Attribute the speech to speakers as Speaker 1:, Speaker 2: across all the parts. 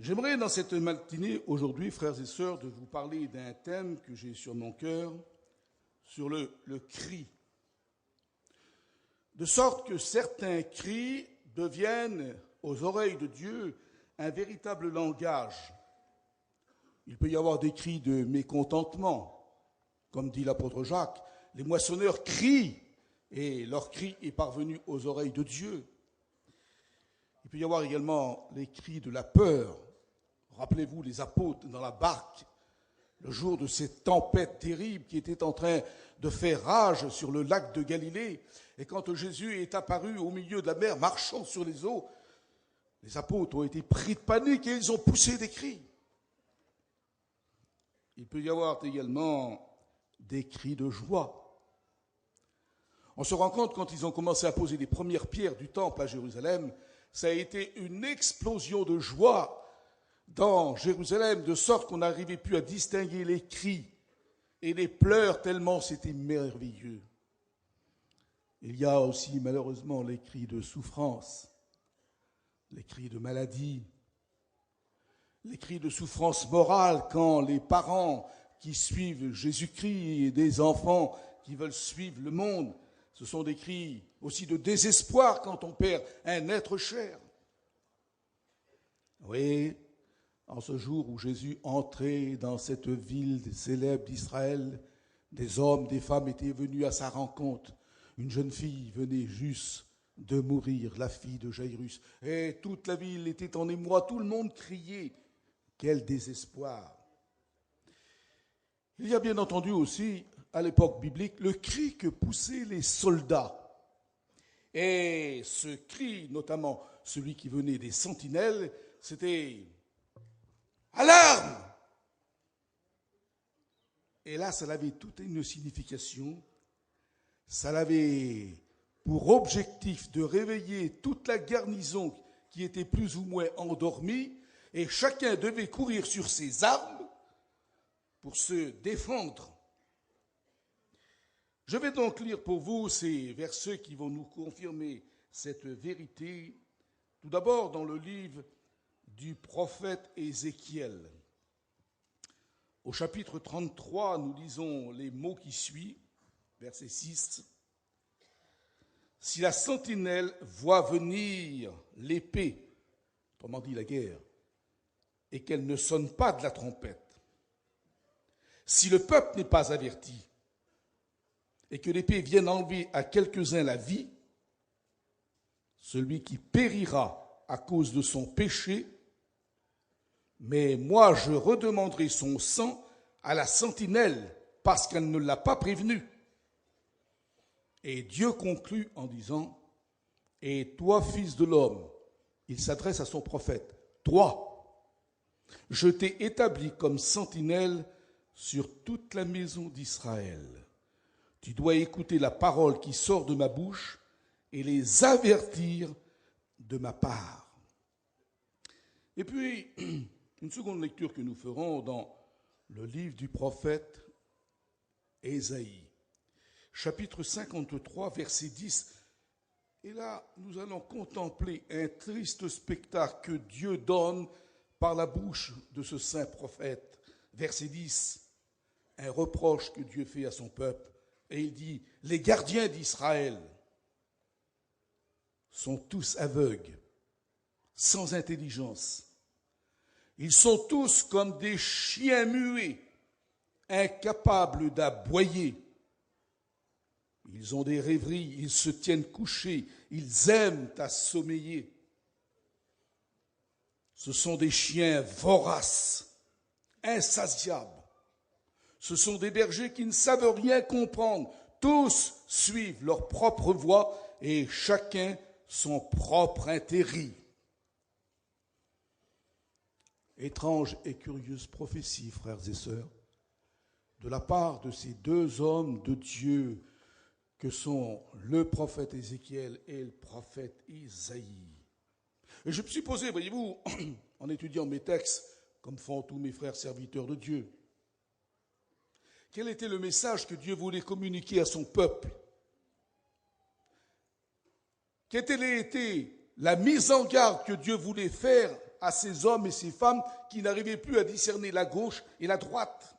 Speaker 1: J'aimerais dans cette matinée aujourd'hui, frères et sœurs, de vous parler d'un thème que j'ai sur mon cœur, sur le cri. De sorte que certains cris deviennent, aux oreilles de Dieu, un véritable langage. Il peut y avoir des cris de mécontentement, comme dit l'apôtre Jacques. Les moissonneurs crient et leur cri est parvenu aux oreilles de Dieu. Il peut y avoir également les cris de la peur. Rappelez-vous les apôtres dans la barque, le jour de cette tempête terrible qui était en train de faire rage sur le lac de Galilée. Et quand Jésus est apparu au milieu de la mer, marchant sur les eaux, les apôtres ont été pris de panique et ils ont poussé des cris. Il peut y avoir également des cris de joie. On se rend compte quand ils ont commencé à poser les premières pierres du temple à Jérusalem, ça a été une explosion de joie dans Jérusalem, de sorte qu'on n'arrivait plus à distinguer les cris et les pleurs tellement c'était merveilleux. Il y a aussi malheureusement les cris de souffrance, les cris de maladie, les cris de souffrance morale quand les parents qui suivent Jésus-Christ et des enfants qui veulent suivre le monde, ce sont des cris aussi de désespoir quand on perd un être cher. Oui, en ce jour où Jésus entrait dans cette ville célèbre d'Israël, des hommes, des femmes étaient venus à sa rencontre. Une jeune fille venait juste de mourir, la fille de Jairus. Et toute la ville était en émoi, tout le monde criait. Quel désespoir! Il y a bien entendu aussi, à l'époque biblique, le cri que poussaient les soldats. Et ce cri, notamment celui qui venait des sentinelles, c'était « Alarme !» Et là, ça avait toute une signification. Ça avait pour objectif de réveiller toute la garnison qui était plus ou moins endormie, et chacun devait courir sur ses armes pour se défendre. Je vais donc lire pour vous ces versets qui vont nous confirmer cette vérité. Tout d'abord dans le livre du prophète Ézéchiel. Au chapitre 33, nous lisons les mots qui suivent, verset 6. « Si la sentinelle voit venir l'épée, autrement dit la guerre, et qu'elle ne sonne pas de la trompette, si le peuple n'est pas averti, et que l'épée vienne enlever à quelques-uns la vie, celui qui périra à cause de son péché, mais moi je redemanderai son sang à la sentinelle parce qu'elle ne l'a pas prévenu. » Et Dieu conclut en disant, « Et toi, fils de l'homme, il s'adresse à son prophète, toi, je t'ai établi comme sentinelle sur toute la maison d'Israël. Tu dois écouter la parole qui sort de ma bouche et les avertir de ma part. » Et puis, une seconde lecture que nous ferons dans le livre du prophète Ésaïe, chapitre 53, verset 10. Et là, nous allons contempler un triste spectacle que Dieu donne par la bouche de ce saint prophète. Verset 10, un reproche que Dieu fait à son peuple. Et il dit, « Les gardiens d'Israël sont tous aveugles, sans intelligence. Ils sont tous comme des chiens muets, incapables d'aboyer. Ils ont des rêveries, ils se tiennent couchés, ils aiment à sommeiller. Ce sont des chiens voraces, insatiables. Ce sont des bergers qui ne savent rien comprendre. Tous suivent leur propre voie et chacun son propre intérêt. » Étrange et curieuse prophétie, frères et sœurs, de la part de ces deux hommes de Dieu que sont le prophète Ézéchiel et le prophète Isaïe. Et je me suis posé, voyez-vous, en étudiant mes textes, comme font tous mes frères serviteurs de Dieu, quel était le message que Dieu voulait communiquer à son peuple? Quelle était la mise en garde que Dieu voulait faire à ces hommes et ces femmes qui n'arrivaient plus à discerner la gauche et la droite.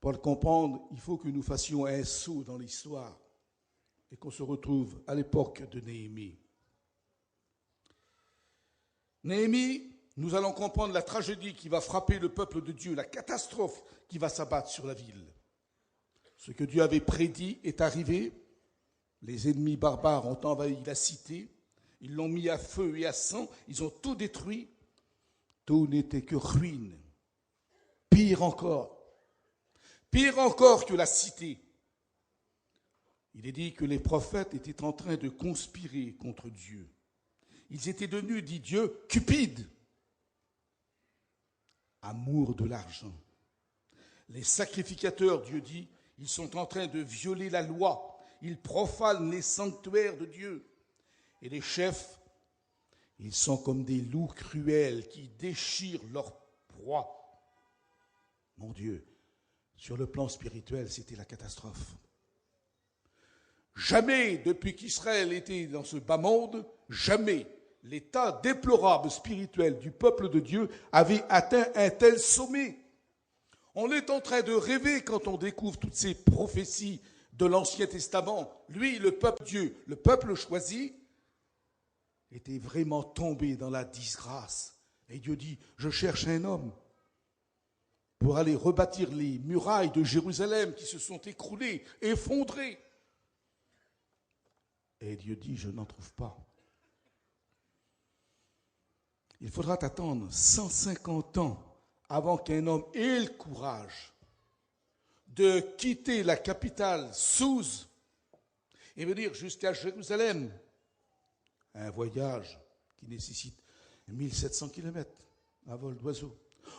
Speaker 1: Pour le comprendre, il faut que nous fassions un saut dans l'histoire et qu'on se retrouve à l'époque de Néhémie. Néhémie, nous allons comprendre la tragédie qui va frapper le peuple de Dieu, la catastrophe qui va s'abattre sur la ville. Ce que Dieu avait prédit est arrivé. Les ennemis barbares ont envahi la cité. Ils l'ont mis à feu et à sang. Ils ont tout détruit. Tout n'était que ruine. Pire encore que la cité. Il est dit que les prophètes étaient en train de conspirer contre Dieu. Ils étaient devenus, dit Dieu, cupides. Amour de l'argent. Les sacrificateurs, Dieu dit, ils sont en train de violer la loi. Ils profanent les sanctuaires de Dieu. Et les chefs, ils sont comme des loups cruels qui déchirent leur proie. Mon Dieu, sur le plan spirituel, c'était la catastrophe. Jamais, depuis qu'Israël était dans ce bas monde, jamais l'état déplorable spirituel du peuple de Dieu avait atteint un tel sommet. On est en train de rêver quand on découvre toutes ces prophéties de l'Ancien Testament. Lui, le peuple de Dieu, le peuple choisi, était vraiment tombé dans la disgrâce. Et Dieu dit, je cherche un homme pour aller rebâtir les murailles de Jérusalem qui se sont écroulées, effondrées. Et Dieu dit, je n'en trouve pas. Il faudra attendre 150 ans avant qu'un homme ait le courage de quitter la capitale Souse et venir jusqu'à Jérusalem. Un voyage qui nécessite 1700 km à vol d'oiseau.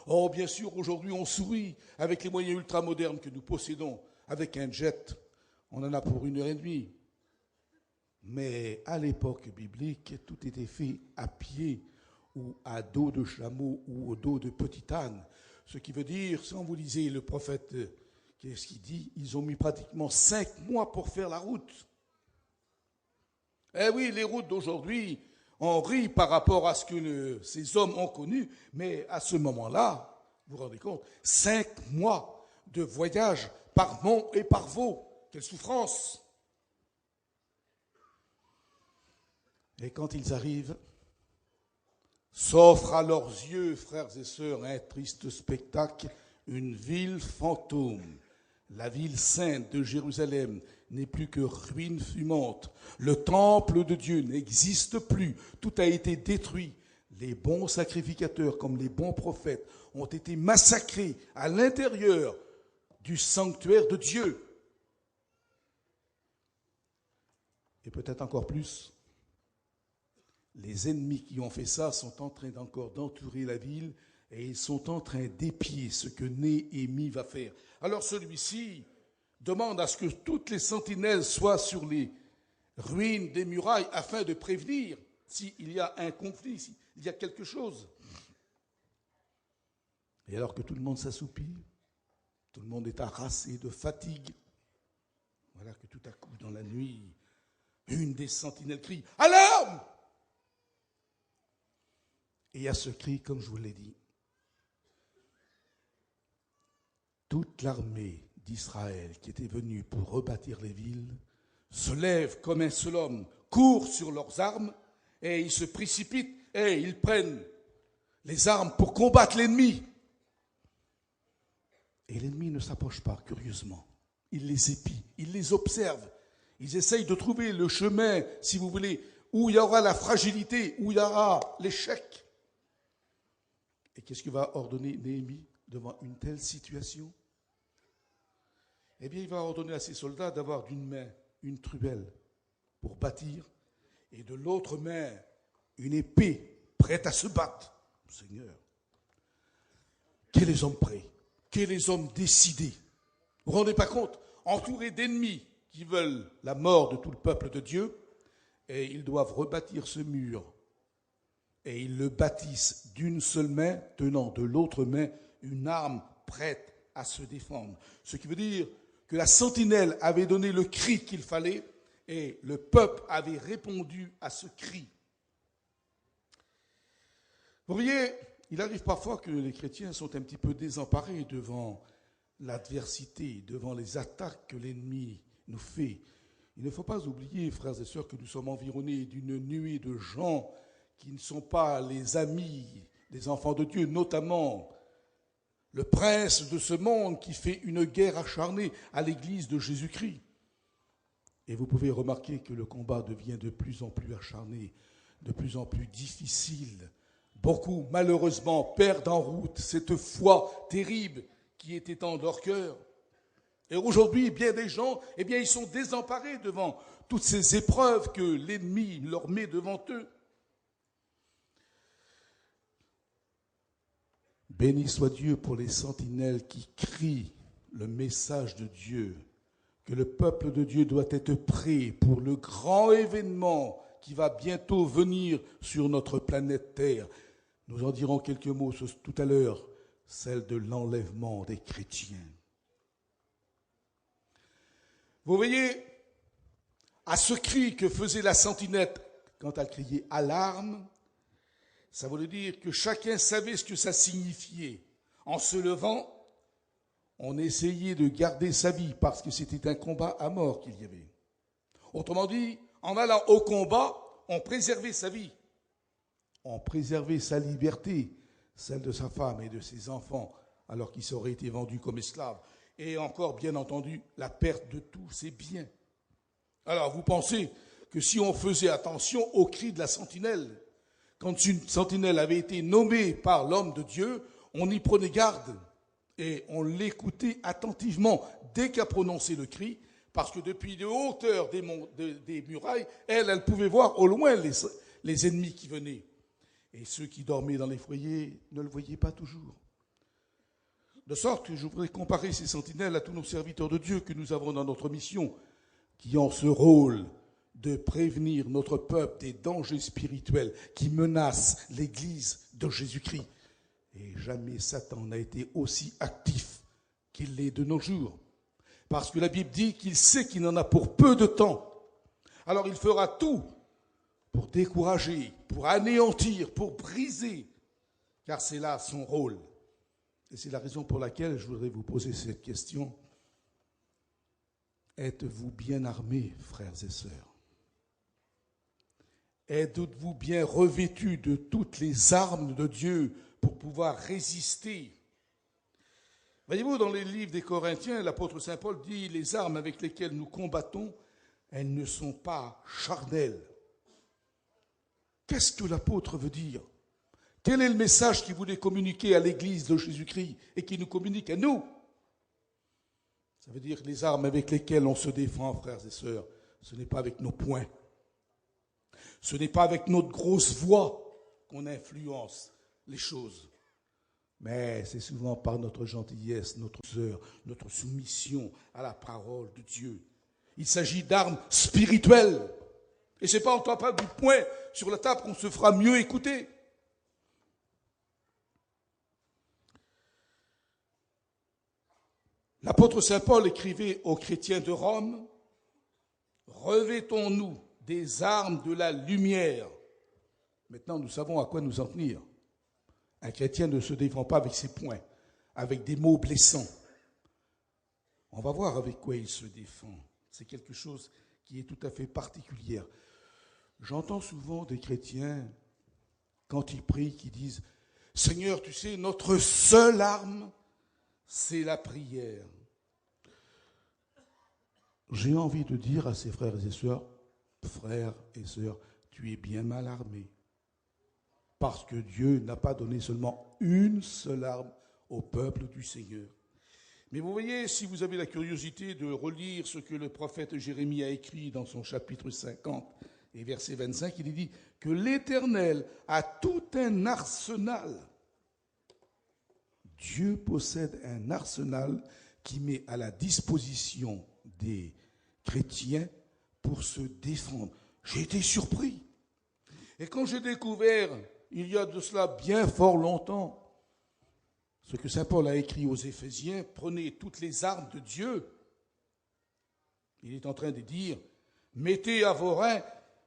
Speaker 1: Oh, bien sûr, aujourd'hui, on sourit avec les moyens ultramodernes que nous possédons. Avec un jet, on en a pour 1h30. Mais à l'époque biblique, tout était fait à pied ou à dos de chameau ou au dos de petit âne. Ce qui veut dire, quand vous lisez le prophète, qu'est-ce qu'il dit? Ils ont mis pratiquement 5 mois pour faire la route. Eh oui, les routes d'aujourd'hui, on rit par rapport à ce que ces hommes ont connu, mais à ce moment-là, vous vous rendez compte, 5 mois de voyage par mont et par veau. Quelle souffrance! Et quand ils arrivent, s'offre à leurs yeux, frères et sœurs, un triste spectacle, une ville fantôme. La ville sainte de Jérusalem n'est plus que ruine fumante. Le temple de Dieu n'existe plus. Tout a été détruit. Les bons sacrificateurs, comme les bons prophètes, ont été massacrés à l'intérieur du sanctuaire de Dieu. Et peut-être encore plus, les ennemis qui ont fait ça sont en train encore d'entourer la ville et ils sont en train d'épier ce que Néhémie va faire. Alors celui-ci demande à ce que toutes les sentinelles soient sur les ruines des murailles afin de prévenir s'il y a un conflit, s'il y a quelque chose. Et alors que tout le monde s'assoupit, tout le monde est harassé de fatigue, voilà que tout à coup dans la nuit, une des sentinelles crie « Alarme !» Et à ce cri, comme je vous l'ai dit, toute l'armée d'Israël qui était venue pour rebâtir les villes se lève comme un seul homme, court sur leurs armes et ils se précipitent et ils prennent les armes pour combattre l'ennemi. Et l'ennemi ne s'approche pas, curieusement. Il les épie, il les observe. Ils essayent de trouver le chemin, si vous voulez, où il y aura la fragilité, où il y aura l'échec. Et qu'est-ce que va ordonner Néhémie devant une telle situation? Eh bien, il va ordonner à ses soldats d'avoir d'une main une truelle pour bâtir et de l'autre main une épée prête à se battre. Seigneur, quels les hommes prêts, quels les hommes décidés. Vous ne vous rendez pas compte? Entourés d'ennemis qui veulent la mort de tout le peuple de Dieu, et ils doivent rebâtir ce mur. Et ils le bâtissent d'une seule main, tenant de l'autre main une arme prête à se défendre. Ce qui veut dire que la sentinelle avait donné le cri qu'il fallait et le peuple avait répondu à ce cri. Vous voyez, il arrive parfois que les chrétiens sont un petit peu désemparés devant l'adversité, devant les attaques que l'ennemi nous fait. Il ne faut pas oublier, frères et sœurs, que nous sommes environnés d'une nuée de gens qui ne sont pas les amis des enfants de Dieu, notamment le prince de ce monde qui fait une guerre acharnée à l'église de Jésus-Christ. Et vous pouvez remarquer que le combat devient de plus en plus acharné, de plus en plus difficile. Beaucoup, malheureusement, perdent en route cette foi terrible qui était en leur cœur. Et aujourd'hui, bien des gens, ils sont désemparés devant toutes ces épreuves que l'ennemi leur met devant eux. Béni soit Dieu pour les sentinelles qui crient le message de Dieu, que le peuple de Dieu doit être prêt pour le grand événement qui va bientôt venir sur notre planète Terre. Nous en dirons quelques mots tout à l'heure, celle de l'enlèvement des chrétiens. Vous voyez, à ce cri que faisait la sentinelle quand elle criait « alarme », ça voulait dire que chacun savait ce que ça signifiait. En se levant, on essayait de garder sa vie parce que c'était un combat à mort qu'il y avait. Autrement dit, en allant au combat, on préservait sa vie. On préservait sa liberté, celle de sa femme et de ses enfants, alors qu'ils auraient été vendus comme esclaves. Et encore, bien entendu, la perte de tous ses biens. Alors, vous pensez que si on faisait attention aux cris de la sentinelle, quand une sentinelle avait été nommée par l'homme de Dieu, on y prenait garde et on l'écoutait attentivement dès qu'elle prononçait le cri, parce que depuis de hauteur des murailles, elle pouvait voir au loin les ennemis qui venaient. Et ceux qui dormaient dans les foyers ne le voyaient pas toujours. De sorte que je voudrais comparer ces sentinelles à tous nos serviteurs de Dieu que nous avons dans notre mission, qui ont ce rôle de prévenir notre peuple des dangers spirituels qui menacent l'Église de Jésus-Christ. Et jamais Satan n'a été aussi actif qu'il l'est de nos jours. Parce que la Bible dit qu'il sait qu'il en a pour peu de temps. Alors il fera tout pour décourager, pour anéantir, pour briser, car c'est là son rôle. Et c'est la raison pour laquelle je voudrais vous poser cette question. Êtes-vous bien armés, frères et sœurs? Êtes-vous bien revêtus de toutes les armes de Dieu pour pouvoir résister? Voyez-vous, dans les livres des Corinthiens, l'apôtre Saint Paul dit « Les armes avec lesquelles nous combattons, elles ne sont pas charnelles. » Qu'est-ce que l'apôtre veut dire? Quel est le message qu'il voulait communiquer à l'Église de Jésus-Christ et qui nous communique à nous? Ça veut dire que les armes avec lesquelles on se défend, frères et sœurs, ce n'est pas avec nos poings. Ce n'est pas avec notre grosse voix qu'on influence les choses. Mais c'est souvent par notre gentillesse, notre douceur, notre soumission à la parole de Dieu. Il s'agit d'armes spirituelles. Et ce n'est pas en tapant du poing sur la table qu'on se fera mieux écouter. L'apôtre Saint Paul écrivait aux chrétiens de Rome, « Revêtons-nous des armes de la lumière. » Maintenant, nous savons à quoi nous en tenir. Un chrétien ne se défend pas avec ses poings, avec des mots blessants. On va voir avec quoi il se défend. C'est quelque chose qui est tout à fait particulier. J'entends souvent des chrétiens, quand ils prient, qui disent « Seigneur, tu sais, notre seule arme, c'est la prière. » J'ai envie de dire à ces frères et sœurs, tu es bien mal armé. Parce que Dieu n'a pas donné seulement une seule arme au peuple du Seigneur. Mais vous voyez, si vous avez la curiosité de relire ce que le prophète Jérémie a écrit dans son chapitre 50 et verset 25, il dit que l'Éternel a tout un arsenal. Dieu possède un arsenal qui met à la disposition des chrétiens pour se défendre. J'ai été surpris. Et quand j'ai découvert, il y a de cela bien fort longtemps, ce que saint Paul a écrit aux Éphésiens, prenez toutes les armes de Dieu. Il est en train de dire, mettez à vos reins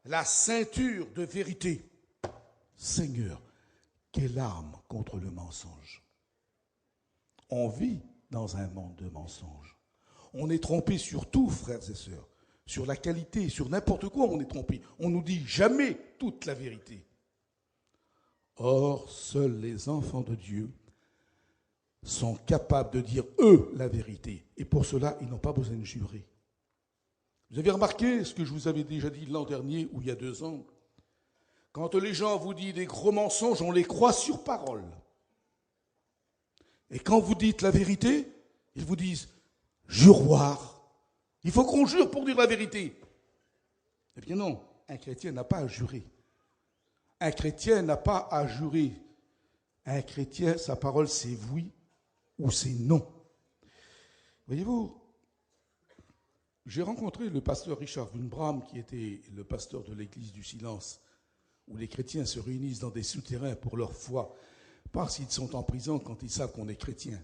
Speaker 1: la ceinture de vérité. Seigneur, Quelle arme contre le mensonge? On vit dans un monde de mensonges. On est trompé sur tout, frères et sœurs. Sur la qualité, sur n'importe quoi, on est trompé. On nous dit jamais toute la vérité. Or, seuls les enfants de Dieu sont capables de dire, eux, la vérité. Et pour cela, ils n'ont pas besoin de jurer. Vous avez remarqué ce que je vous avais déjà dit l'an dernier ou il y a 2 ans? Quand les gens vous disent des gros mensonges, on les croit sur parole. Et quand vous dites la vérité, ils vous disent « juroir ». Il faut qu'on jure pour dire la vérité. Eh bien non, un chrétien n'a pas à jurer. Un chrétien n'a pas à jurer. Un chrétien, sa parole, c'est oui ou c'est non. Voyez-vous, j'ai rencontré le pasteur Richard Wunbram, qui était le pasteur de l'église du silence, où les chrétiens se réunissent dans des souterrains pour leur foi, parce qu'ils sont en prison quand ils savent qu'on est chrétien.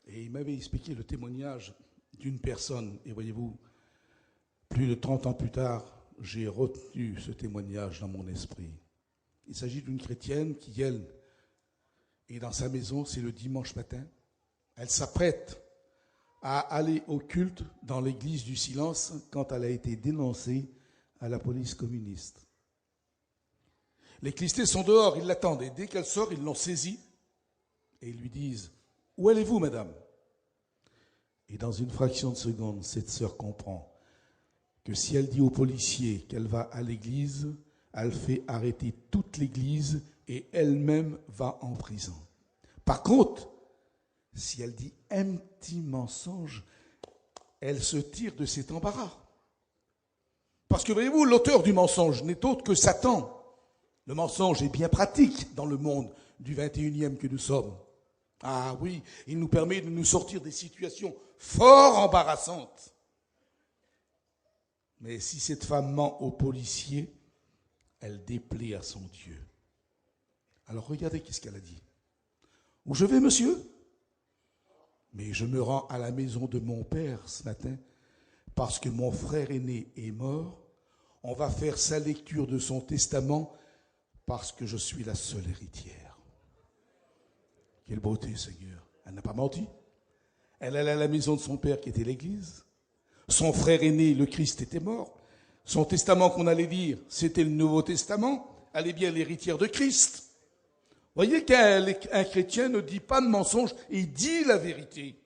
Speaker 1: Et il m'avait expliqué le témoignage d'une personne. Et voyez-vous, plus de 30 ans plus tard, j'ai retenu ce témoignage dans mon esprit. Il s'agit d'une chrétienne qui, elle, est dans sa maison, c'est le dimanche matin. Elle s'apprête à aller au culte dans l'église du silence quand elle a été dénoncée à la police communiste. Les clistés sont dehors, ils l'attendent. Et dès qu'elle sort, ils l'ont saisie et ils lui disent « Où allez-vous, madame ?» Et dans une fraction de seconde, cette sœur comprend que si elle dit aux policiers qu'elle va à l'église, elle fait arrêter toute l'église et elle-même va en prison. Par contre, si elle dit un petit mensonge, elle se tire de cet embarras. Parce que, voyez-vous, l'auteur du mensonge n'est autre que Satan. Le mensonge est bien pratique dans le monde du 21e que nous sommes. Ah oui, il nous permet de nous sortir des situations fort embarrassantes. Mais si cette femme ment aux policiers, elle déplaît à son Dieu. Alors regardez qu'est-ce qu'elle a dit. « Où je vais, monsieur ? Mais je me rends à la maison de mon père ce matin parce que mon frère aîné est mort. On va faire sa lecture de son testament parce que je suis la seule héritière. » Quelle beauté, Seigneur. Elle n'a pas menti. Elle allait à la maison de son père qui était l'église. Son frère aîné, le Christ, était mort. Son testament qu'on allait lire, c'était le Nouveau Testament. Elle est bien l'héritière de Christ. Voyez qu'un chrétien ne dit pas de mensonge, il dit la vérité.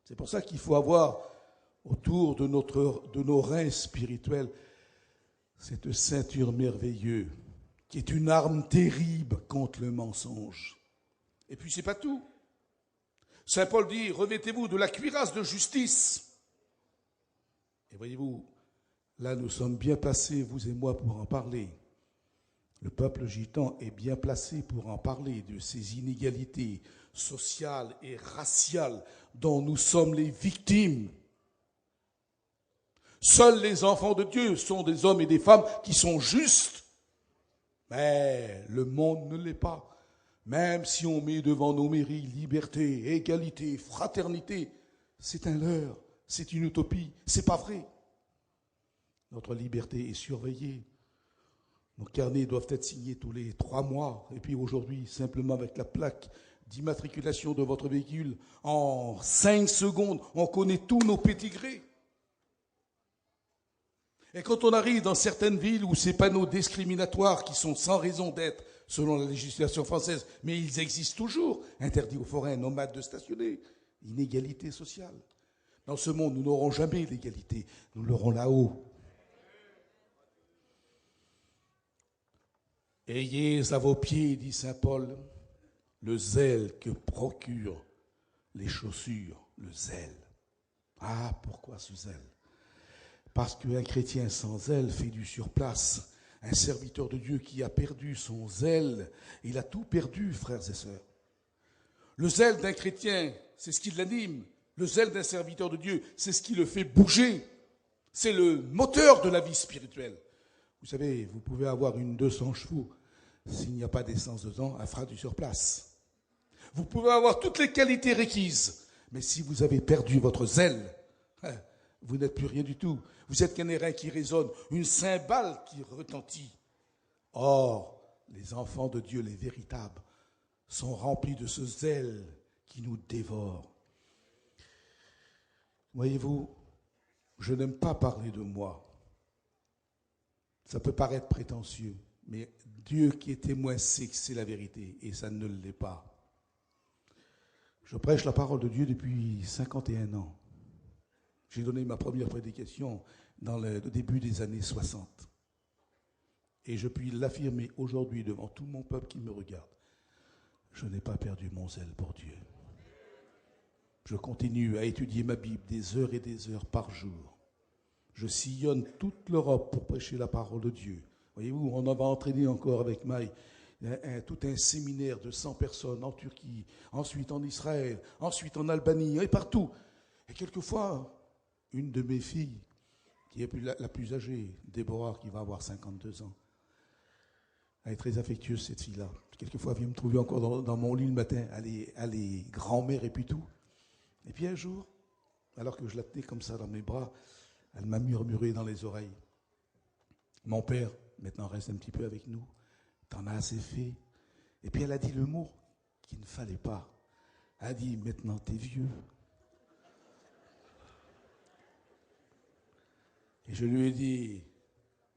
Speaker 1: C'est pour ça qu'il faut avoir autour de nos reins spirituels cette ceinture merveilleuse qui est une arme terrible contre le mensonge. Et puis c'est pas tout. Saint Paul dit, revêtez-vous de la cuirasse de justice. Et voyez-vous, là nous sommes bien placés, vous et moi, pour en parler. Le peuple gitan est bien placé pour en parler de ces inégalités sociales et raciales dont nous sommes les victimes. Seuls les enfants de Dieu sont des hommes et des femmes qui sont justes. Mais le monde ne l'est pas. Même si on met devant nos mairies liberté, égalité, fraternité, c'est un leurre, c'est une utopie, c'est pas vrai. Notre liberté est surveillée. Nos carnets doivent être signés tous les 3 mois. Et puis aujourd'hui, simplement avec la plaque d'immatriculation de votre véhicule, en 5 secondes, on connaît tous nos pédigrés. Et quand on arrive dans certaines villes où ces panneaux discriminatoires qui sont sans raison d'être, selon la législation française, mais ils existent toujours, interdit aux forains nomades de stationner, inégalité sociale. Dans ce monde, nous n'aurons jamais l'égalité, nous l'aurons là-haut. Ayez à vos pieds, dit saint Paul, le zèle que procurent les chaussures, le zèle. Ah, pourquoi ce zèle ? Parce qu'un chrétien sans zèle fait du surplace. Un serviteur de Dieu qui a perdu son zèle, il a tout perdu, frères et sœurs. Le zèle d'un chrétien, c'est ce qui l'anime. Le zèle d'un serviteur de Dieu, c'est ce qui le fait bouger. C'est le moteur de la vie spirituelle. Vous savez, vous pouvez avoir une 200 chevaux. S'il n'y a pas d'essence dedans, elle fera du surplace. Vous pouvez avoir toutes les qualités requises. Mais si vous avez perdu votre zèle, vous n'êtes plus rien du tout. Vous êtes qu'un airain qui résonne, une cymbale qui retentit. Or, les enfants de Dieu, les véritables, sont remplis de ce zèle qui nous dévore. Voyez-vous, je n'aime pas parler de moi. Ça peut paraître prétentieux, mais Dieu qui est témoin sait que c'est la vérité, et ça ne l'est pas. Je prêche la parole de Dieu depuis 51 ans. J'ai donné ma première prédication dans le début des années 60. Et je puis l'affirmer aujourd'hui devant tout mon peuple qui me regarde. Je n'ai pas perdu mon zèle pour Dieu. Je continue à étudier ma Bible des heures et des heures par jour. Je sillonne toute l'Europe pour prêcher la parole de Dieu. Voyez-vous, on en va entraîner encore avec Maï tout un séminaire de 100 personnes en Turquie, ensuite en Israël, ensuite en Albanie et partout. Et quelquefois, une de mes filles, qui est la plus âgée, Déborah, qui va avoir 52 ans, elle est très affectueuse, cette fille-là. Quelquefois, elle vient me trouver encore dans mon lit le matin. Elle est grand-mère et puis tout. Et puis un jour, alors que je la tenais comme ça dans mes bras, elle m'a murmuré dans les oreilles. Mon père, maintenant reste un petit peu avec nous. T'en as assez fait. Et puis elle a dit le mot qu'il ne fallait pas. Elle a dit, maintenant t'es vieux. Et je lui ai dit,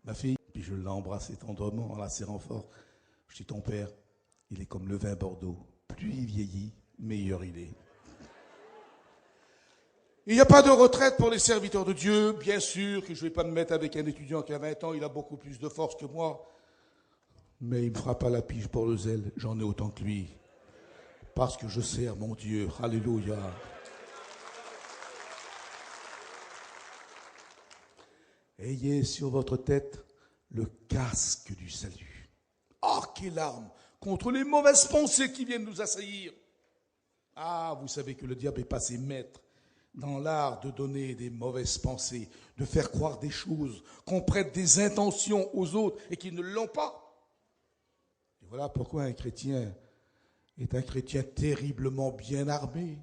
Speaker 1: ma fille, puis je l'ai embrassée tendrement en la serrant fort. Je dis, ton père, il est comme le vin Bordeaux. Plus il vieillit, meilleur il est. Il n'y a pas de retraite pour les serviteurs de Dieu. Bien sûr que je ne vais pas me mettre avec un étudiant qui a 20 ans, il a beaucoup plus de force que moi. Mais il ne me fera pas la pige pour le zèle, j'en ai autant que lui. Parce que je sers mon Dieu. Alléluia. Ayez sur votre tête le casque du salut. Ah, quelle arme contre les mauvaises pensées qui viennent nous assaillir. Ah, vous savez que le diable est passé maître dans l'art de donner des mauvaises pensées, de faire croire des choses, qu'on prête des intentions aux autres et qu'ils ne l'ont pas. Et voilà pourquoi un chrétien est un chrétien terriblement bien armé.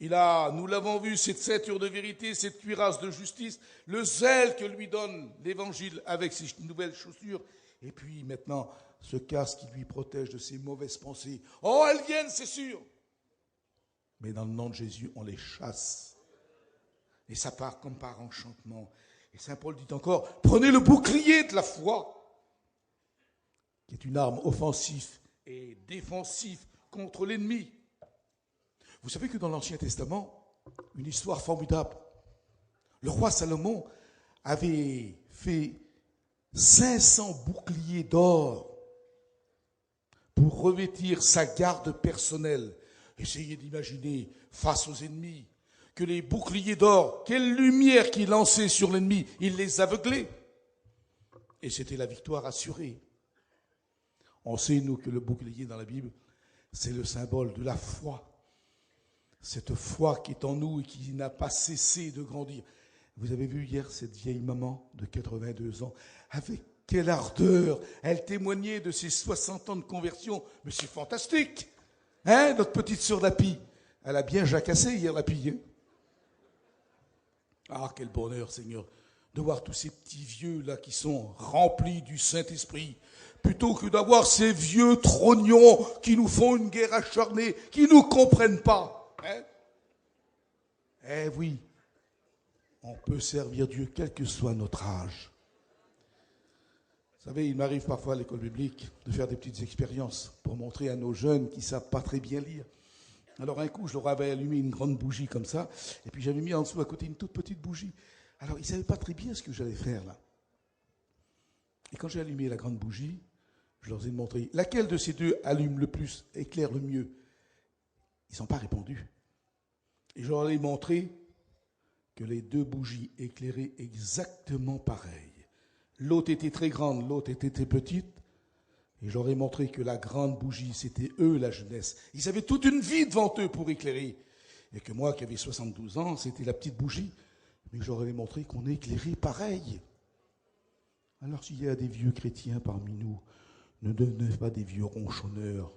Speaker 1: Il a, nous l'avons vu, cette ceinture de vérité, cette cuirasse de justice, le zèle que lui donne l'Évangile avec ses nouvelles chaussures, et puis maintenant ce casque qui lui protège de ses mauvaises pensées. Oh, elles viennent, c'est sûr. Mais dans le nom de Jésus, on les chasse. Et ça part comme par enchantement. Et Saint Paul dit encore, prenez le bouclier de la foi, qui est une arme offensive et défensive contre l'ennemi. Vous savez que dans l'Ancien Testament, une histoire formidable, le roi Salomon avait fait 500 boucliers d'or pour revêtir sa garde personnelle. Essayez d'imaginer, face aux ennemis, que les boucliers d'or, quelle lumière qu'ils lançaient sur l'ennemi, il les aveuglait. Et c'était la victoire assurée. On sait, nous, que le bouclier dans la Bible, c'est le symbole de la foi. Cette foi qui est en nous et qui n'a pas cessé de grandir. Vous avez vu hier cette vieille maman de 82 ans, avec quelle ardeur elle témoignait de ses 60 ans de conversion. Mais c'est fantastique, hein, notre petite sœur Lapi. Elle a bien jacassé hier, Lapi. Hein. Ah, quel bonheur, Seigneur, de voir tous ces petits vieux là qui sont remplis du Saint-Esprit, plutôt que d'avoir ces vieux trognons qui nous font une guerre acharnée, qui nous comprennent pas. Hein? Eh oui, on peut servir Dieu quel que soit notre âge. Vous savez, il m'arrive parfois à l'école biblique de faire des petites expériences pour montrer à nos jeunes qui ne savent pas très bien lire. Alors un coup, je leur avais allumé une grande bougie comme ça, et puis j'avais mis en dessous à côté une toute petite bougie. Alors ils ne savaient pas très bien ce que j'allais faire là. Et quand j'ai allumé la grande bougie, je leur ai montré laquelle de ces deux allume le plus, éclaire le mieux. Ils n'ont pas répondu. Et je leur ai montré que les deux bougies éclairaient exactement pareil. L'autre était très grande, l'autre était très petite. Et je leur ai montré que la grande bougie, c'était eux, la jeunesse. Ils avaient toute une vie devant eux pour éclairer. Et que moi, qui avais 72 ans, c'était la petite bougie. Mais je leur ai montré qu'on éclairait pareil. Alors s'il y a des vieux chrétiens parmi nous, ne devenez pas des vieux ronchonneurs.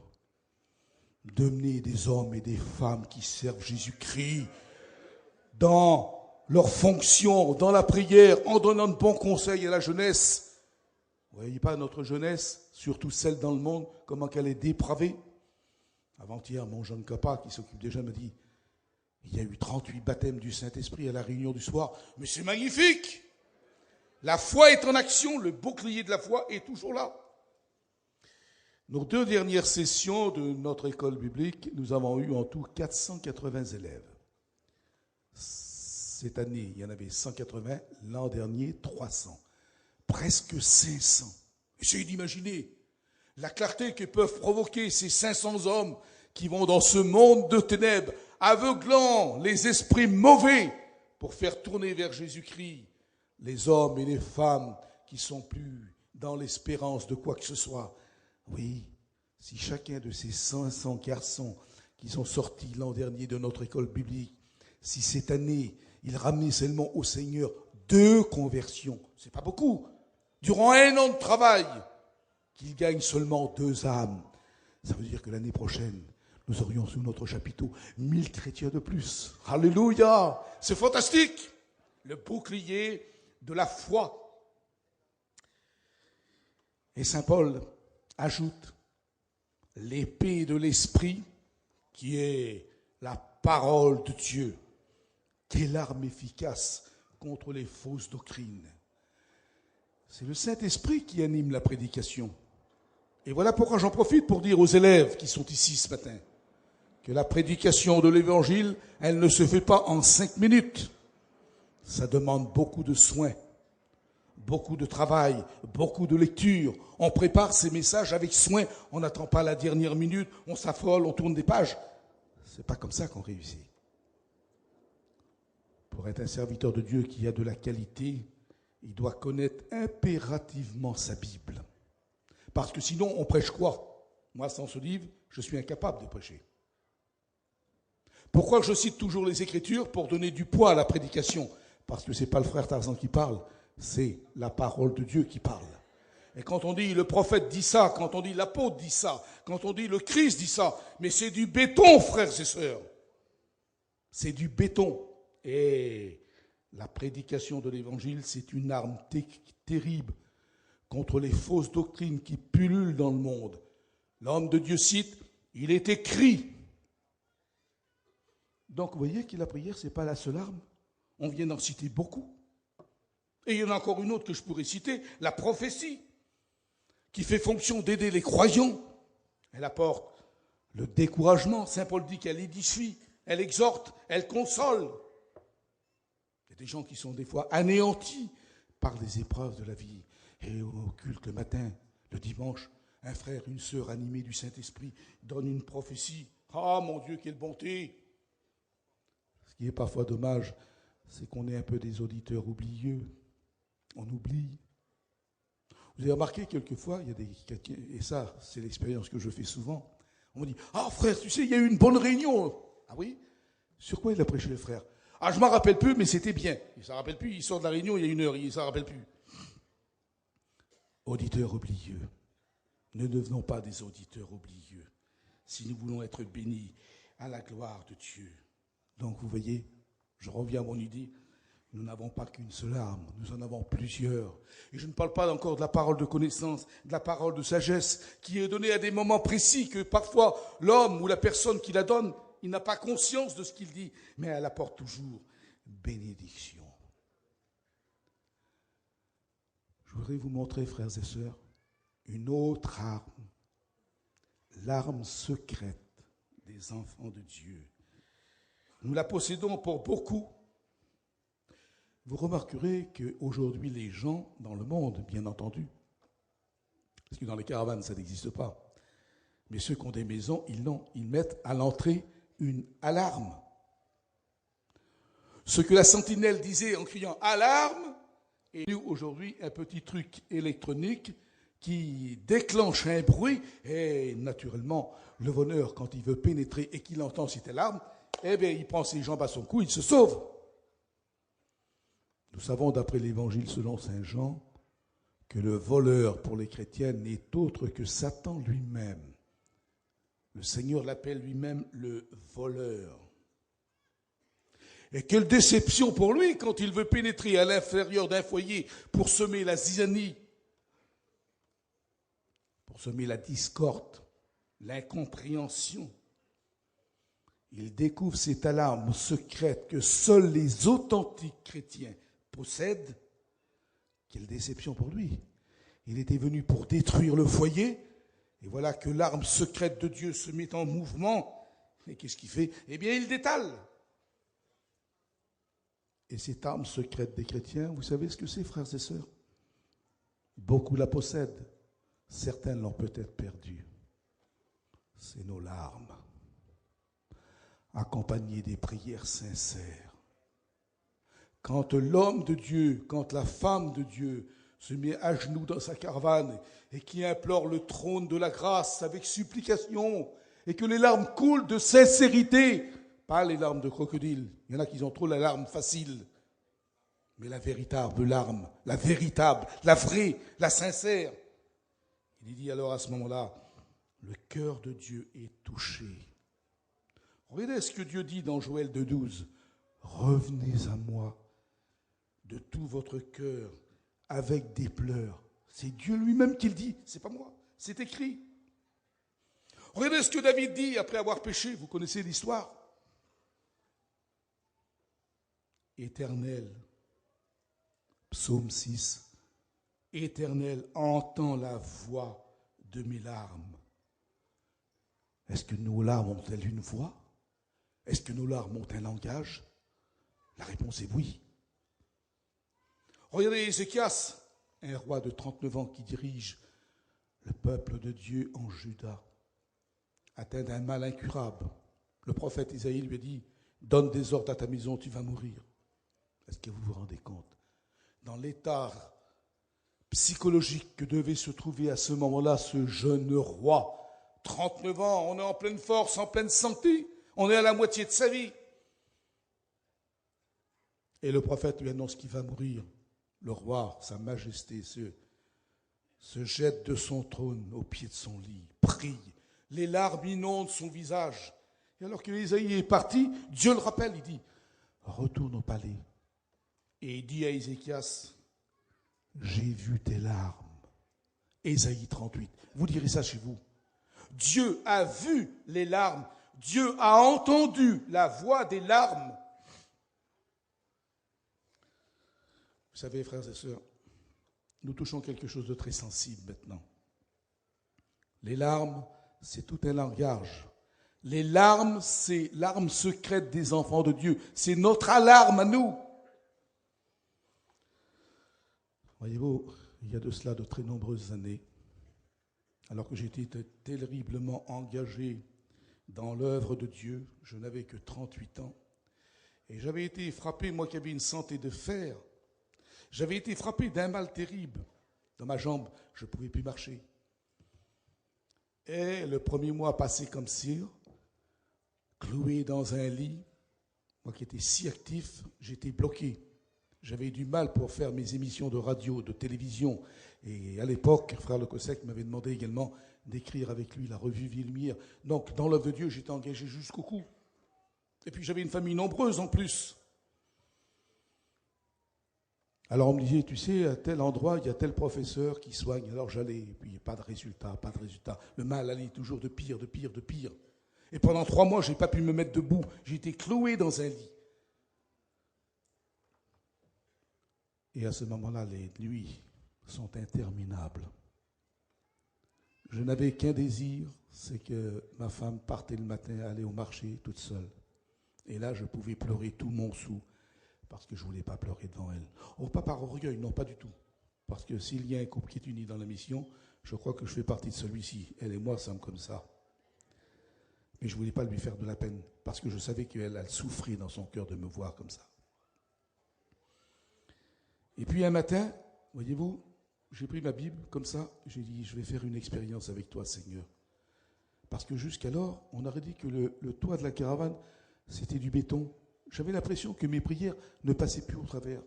Speaker 1: Devenez des hommes et des femmes qui servent Jésus-Christ dans leur fonction, dans la prière, en donnant de bons conseils à la jeunesse. Vous ne voyez pas notre jeunesse, surtout celle dans le monde, comment qu'elle est dépravée? Avant-hier, mon jeune Capa, qui s'occupe des jeunes, me dit, il y a eu 38 baptêmes du Saint-Esprit à la réunion du soir. Mais c'est magnifique! La foi est en action, le bouclier de la foi est toujours là. Nos 2 dernières sessions de notre école biblique, nous avons eu en tout 480 élèves. Cette année, il y en avait 180, l'an dernier, 300. Presque 500. Essayez d'imaginer la clarté que peuvent provoquer ces 500 hommes qui vont dans ce monde de ténèbres, aveuglant les esprits mauvais pour faire tourner vers Jésus-Christ les hommes et les femmes qui sont plus dans l'espérance de quoi que ce soit. Oui, si chacun de ces 500 garçons qui sont sortis l'an dernier de notre école biblique, si cette année, ils ramenaient seulement au Seigneur 2 conversions, c'est pas beaucoup, durant 1 an de travail, qu'ils gagnent seulement 2 âmes, ça veut dire que l'année prochaine, nous aurions sous notre chapiteau 1000 chrétiens de plus. Alléluia! C'est fantastique! Le bouclier de la foi. Et saint Paul ajoute l'épée de l'esprit qui est la parole de Dieu. Quelle arme efficace contre les fausses doctrines. C'est le Saint-Esprit qui anime la prédication. Et voilà pourquoi j'en profite pour dire aux élèves qui sont ici ce matin que la prédication de l'Évangile, elle ne se fait pas en 5 minutes. Ça demande beaucoup de soins, beaucoup de travail, beaucoup de lecture. On prépare ces messages avec soin, on n'attend pas la dernière minute, on s'affole, on tourne des pages. C'est pas comme ça qu'on réussit. Pour être un serviteur de Dieu qui a de la qualité, il doit connaître impérativement sa Bible. Parce que sinon, on prêche quoi? Moi, sans ce livre, je suis incapable de prêcher. Pourquoi je cite toujours les Écritures? Pour donner du poids à la prédication. Parce que ce n'est pas le frère Tarzan qui parle, c'est la parole de Dieu qui parle. Et quand on dit le prophète dit ça, quand on dit l'apôtre dit ça, quand on dit le Christ dit ça, mais c'est du béton, frères et sœurs. C'est du béton. Et la prédication de l'Évangile, c'est une arme terrible contre les fausses doctrines qui pullulent dans le monde. L'homme de Dieu cite, il est écrit. Donc vous voyez que la prière, ce n'est pas la seule arme. On vient d'en citer beaucoup. Et il y en a encore une autre que je pourrais citer, la prophétie, qui fait fonction d'aider les croyants. Elle apporte le découragement. Saint Paul dit qu'elle édifie, elle exhorte, elle console. Il y a des gens qui sont des fois anéantis par les épreuves de la vie. Et au culte le matin, le dimanche, un frère, une sœur animée du Saint-Esprit donne une prophétie. Ah mon Dieu, quelle bonté! Ce qui est parfois dommage, c'est qu'on est un peu des auditeurs oublieux. On oublie. Vous avez remarqué quelquefois, il y a des chrétiens, et ça, c'est l'expérience que je fais souvent. On me dit, ah frère, tu sais, il y a eu une bonne réunion. Ah oui? Sur quoi il a prêché le frère? Ah, je ne m'en rappelle plus, mais c'était bien. Il ne s'en rappelle plus, il sort de la réunion, il y a 1 heure, il ne s'en rappelle plus. Auditeurs oublieux. Ne devenons pas des auditeurs oublieux si nous voulons être bénis à la gloire de Dieu. Donc vous voyez, je reviens à mon idée, nous n'avons pas qu'une seule arme, nous en avons plusieurs. Et je ne parle pas encore de la parole de connaissance, de la parole de sagesse qui est donnée à des moments précis que parfois l'homme ou la personne qui la donne, il n'a pas conscience de ce qu'il dit, mais elle apporte toujours bénédiction. Je voudrais vous montrer, frères et sœurs, une autre arme, l'arme secrète des enfants de Dieu. Nous la possédons pour beaucoup. Vous remarquerez qu'aujourd'hui, les gens dans le monde, bien entendu, parce que dans les caravanes, ça n'existe pas, mais ceux qui ont des maisons, ils mettent à l'entrée une alarme. Ce que la sentinelle disait en criant « alarme », est aujourd'hui un petit truc électronique qui déclenche un bruit et naturellement, le voleur, quand il veut pénétrer et qu'il entend cette alarme, eh bien, il prend ses jambes à son cou, il se sauve. Nous savons, d'après l'Évangile selon saint Jean, que le voleur pour les chrétiens n'est autre que Satan lui-même. Le Seigneur l'appelle lui-même le voleur. Et quelle déception pour lui quand il veut pénétrer à l'intérieur d'un foyer pour semer la zizanie. pour semer la discorde, l'incompréhension. Il découvre cette alarme secrète que seuls les authentiques chrétiens possèdent. Quelle déception pour lui. Il était venu pour détruire le foyer, et voilà que l'arme secrète de Dieu se met en mouvement. Et qu'est-ce qu'il fait? Eh bien, il détale. Et cette arme secrète des chrétiens, vous savez ce que c'est, frères et sœurs? Beaucoup la possèdent. Certains l'ont peut-être perdue. C'est nos larmes, accompagnées des prières sincères. Quand l'homme de Dieu, quand la femme de Dieu se met à genoux dans sa caravane et qui implore le trône de la grâce avec supplication et que les larmes coulent de sincérité, pas les larmes de crocodile, il y en a qui ont trop la larme facile, mais la véritable larme, la véritable, la vraie, la sincère. Il dit alors à ce moment-là, le cœur de Dieu est touché. Regardez ce que Dieu dit dans Joël 2,12. Revenez à moi de tout votre cœur avec des pleurs. C'est Dieu lui-même qui le dit, c'est pas moi, c'est écrit. Regardez ce que David dit après avoir péché, vous connaissez l'histoire. Éternel, psaume 6, Éternel, entends la voix de mes larmes. Est-ce que nos larmes ont-elles une voix? Est-ce que nos larmes ont un langage? La réponse est oui. Regardez Ézéchias, un roi de 39 ans qui dirige le peuple de Dieu en Juda, atteint d'un mal incurable. Le prophète Isaïe lui a dit, donne des ordres à ta maison, tu vas mourir. Est-ce que vous vous rendez compte? Dans l'état psychologique que devait se trouver à ce moment-là ce jeune roi, 39 ans, on est en pleine force, en pleine santé, on est à la moitié de sa vie. Et le prophète lui annonce qu'il va mourir. Le roi, sa majesté, se jette de son trône au pied de son lit, prie. Les larmes inondent son visage. Et alors que Ésaïe est parti, Dieu le rappelle, il dit, retourne au palais. Et il dit à Ézéchias, j'ai vu tes larmes. Ésaïe 38. Vous direz ça chez vous. Dieu a vu les larmes. Dieu a entendu la voix des larmes. Vous savez, frères et sœurs, nous touchons quelque chose de très sensible maintenant. Les larmes, c'est tout un langage. Les larmes, c'est l'arme secrète des enfants de Dieu. C'est notre alarme à nous. Voyez-vous, il y a de cela de très nombreuses années, alors que j'étais terriblement engagé dans l'œuvre de Dieu, je n'avais que 38 ans, et j'avais été frappé, moi qui avais une santé de fer, j'avais été frappé d'un mal terrible. Dans ma jambe, je ne pouvais plus marcher. Et le premier mois passé comme cire, cloué dans un lit, moi qui étais si actif, j'étais bloqué. J'avais du mal pour faire mes émissions de radio, de télévision. Et à l'époque, frère Le Cossec m'avait demandé également d'écrire avec lui la revue Vie et Lumière. Donc, dans l'œuvre de Dieu, j'étais engagé jusqu'au cou. Et puis, j'avais une famille nombreuse en plus. Alors, on me disait, tu sais, à tel endroit, il y a tel professeur qui soigne. Alors, j'allais, et puis pas de résultat, pas de résultat. Le mal allait toujours de pire, de pire, de pire. Et pendant 3 mois, je n'ai pas pu me mettre debout. J'étais cloué dans un lit. Et à ce moment-là, les nuits sont interminables. Je n'avais qu'un désir, c'est que ma femme partait le matin, allait au marché toute seule. Et là, je pouvais pleurer tout mon sou, parce que je ne voulais pas pleurer devant elle. Oh, pas par orgueil, non, pas du tout. Parce que s'il y a un couple qui est uni dans la mission, je crois que je fais partie de celui-ci. Elle et moi sommes comme ça. Mais je ne voulais pas lui faire de la peine, parce que je savais qu'elle elle souffrait dans son cœur de me voir comme ça. Et puis un matin, voyez-vous, j'ai pris ma Bible comme ça, j'ai dit, je vais faire une expérience avec toi, Seigneur. Parce que jusqu'alors, on aurait dit que le toit de la caravane, c'était du béton. J'avais l'impression que mes prières ne passaient plus au travers.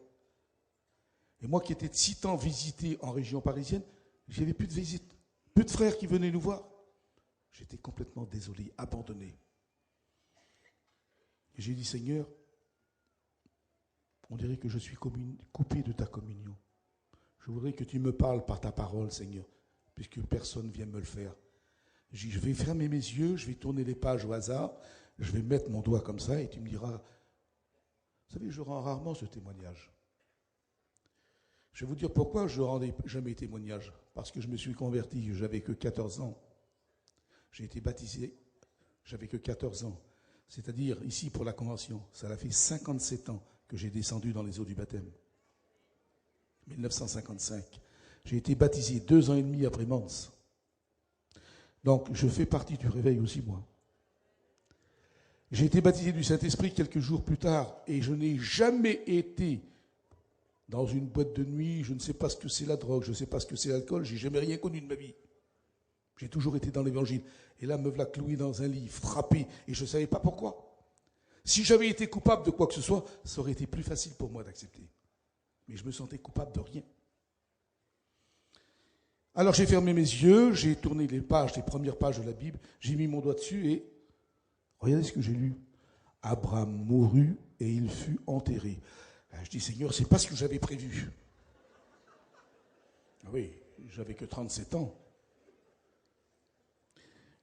Speaker 1: Et moi qui étais si tant visité en région parisienne, je n'avais plus de visite, plus de frères qui venaient nous voir. J'étais complètement désolé, abandonné. Et j'ai dit, Seigneur, on dirait que je suis coupé de ta communion. Je voudrais que tu me parles par ta parole, Seigneur. puisque personne ne vient me le faire. Je dis, je vais fermer mes yeux, je vais tourner les pages au hasard, je vais mettre mon doigt comme ça et tu me diras, vous savez, je rends rarement ce témoignage. Je vais vous dire pourquoi je ne rendais jamais témoignage. Parce que je me suis converti, j'avais que 14 ans. J'ai été baptisé, j'avais que 14 ans. C'est-à-dire, ici pour la convention, ça a fait 57 ans que j'ai descendu dans les eaux du baptême. 1955. J'ai été baptisé 2 ans et demi après Mons. Donc, je fais partie du réveil aussi, moi. J'ai été baptisé du Saint-Esprit quelques jours plus tard et je n'ai jamais été dans une boîte de nuit, je ne sais pas ce que c'est la drogue, je ne sais pas ce que c'est l'alcool, j'ai jamais rien connu de ma vie. J'ai toujours été dans l'évangile. Et là, me voilà cloué dans un lit, frappé, et je ne savais pas pourquoi. Si j'avais été coupable de quoi que ce soit, ça aurait été plus facile pour moi d'accepter. Mais je me sentais coupable de rien. Alors j'ai fermé mes yeux, j'ai tourné les premières pages de la Bible, j'ai mis mon doigt dessus et regardez ce que j'ai lu. Abraham mourut et il fut enterré. Je dis, Seigneur, c'est pas ce que j'avais prévu. Oui, j'avais que 37 ans.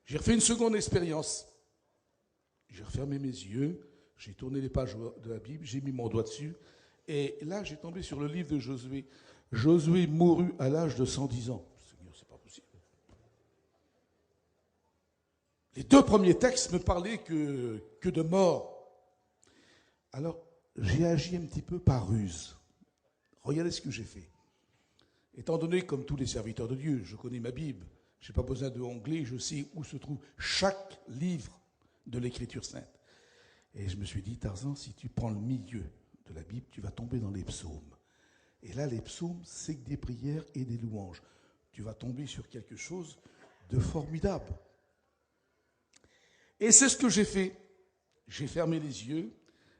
Speaker 1: J'ai refait une seconde expérience. J'ai refermé mes yeux, j'ai tourné les pages de la Bible, j'ai mis mon doigt dessus, et là, j'ai tombé sur le livre de Josué. Josué mourut à l'âge de 110 ans. Seigneur, c'est pas possible. Les 2 premiers textes me parlaient que de mort. Alors, j'ai agi un petit peu par ruse. Regardez ce que j'ai fait. Étant donné, comme tous les serviteurs de Dieu, je connais ma Bible, je n'ai pas besoin de onglet, je sais où se trouve chaque livre de l'Écriture sainte. Et je me suis dit, Tarzan, si tu prends le milieu de la Bible, tu vas tomber dans les psaumes. Et là, les psaumes, c'est que des prières et des louanges. Tu vas tomber sur quelque chose de formidable. Et c'est ce que j'ai fait. J'ai fermé les yeux,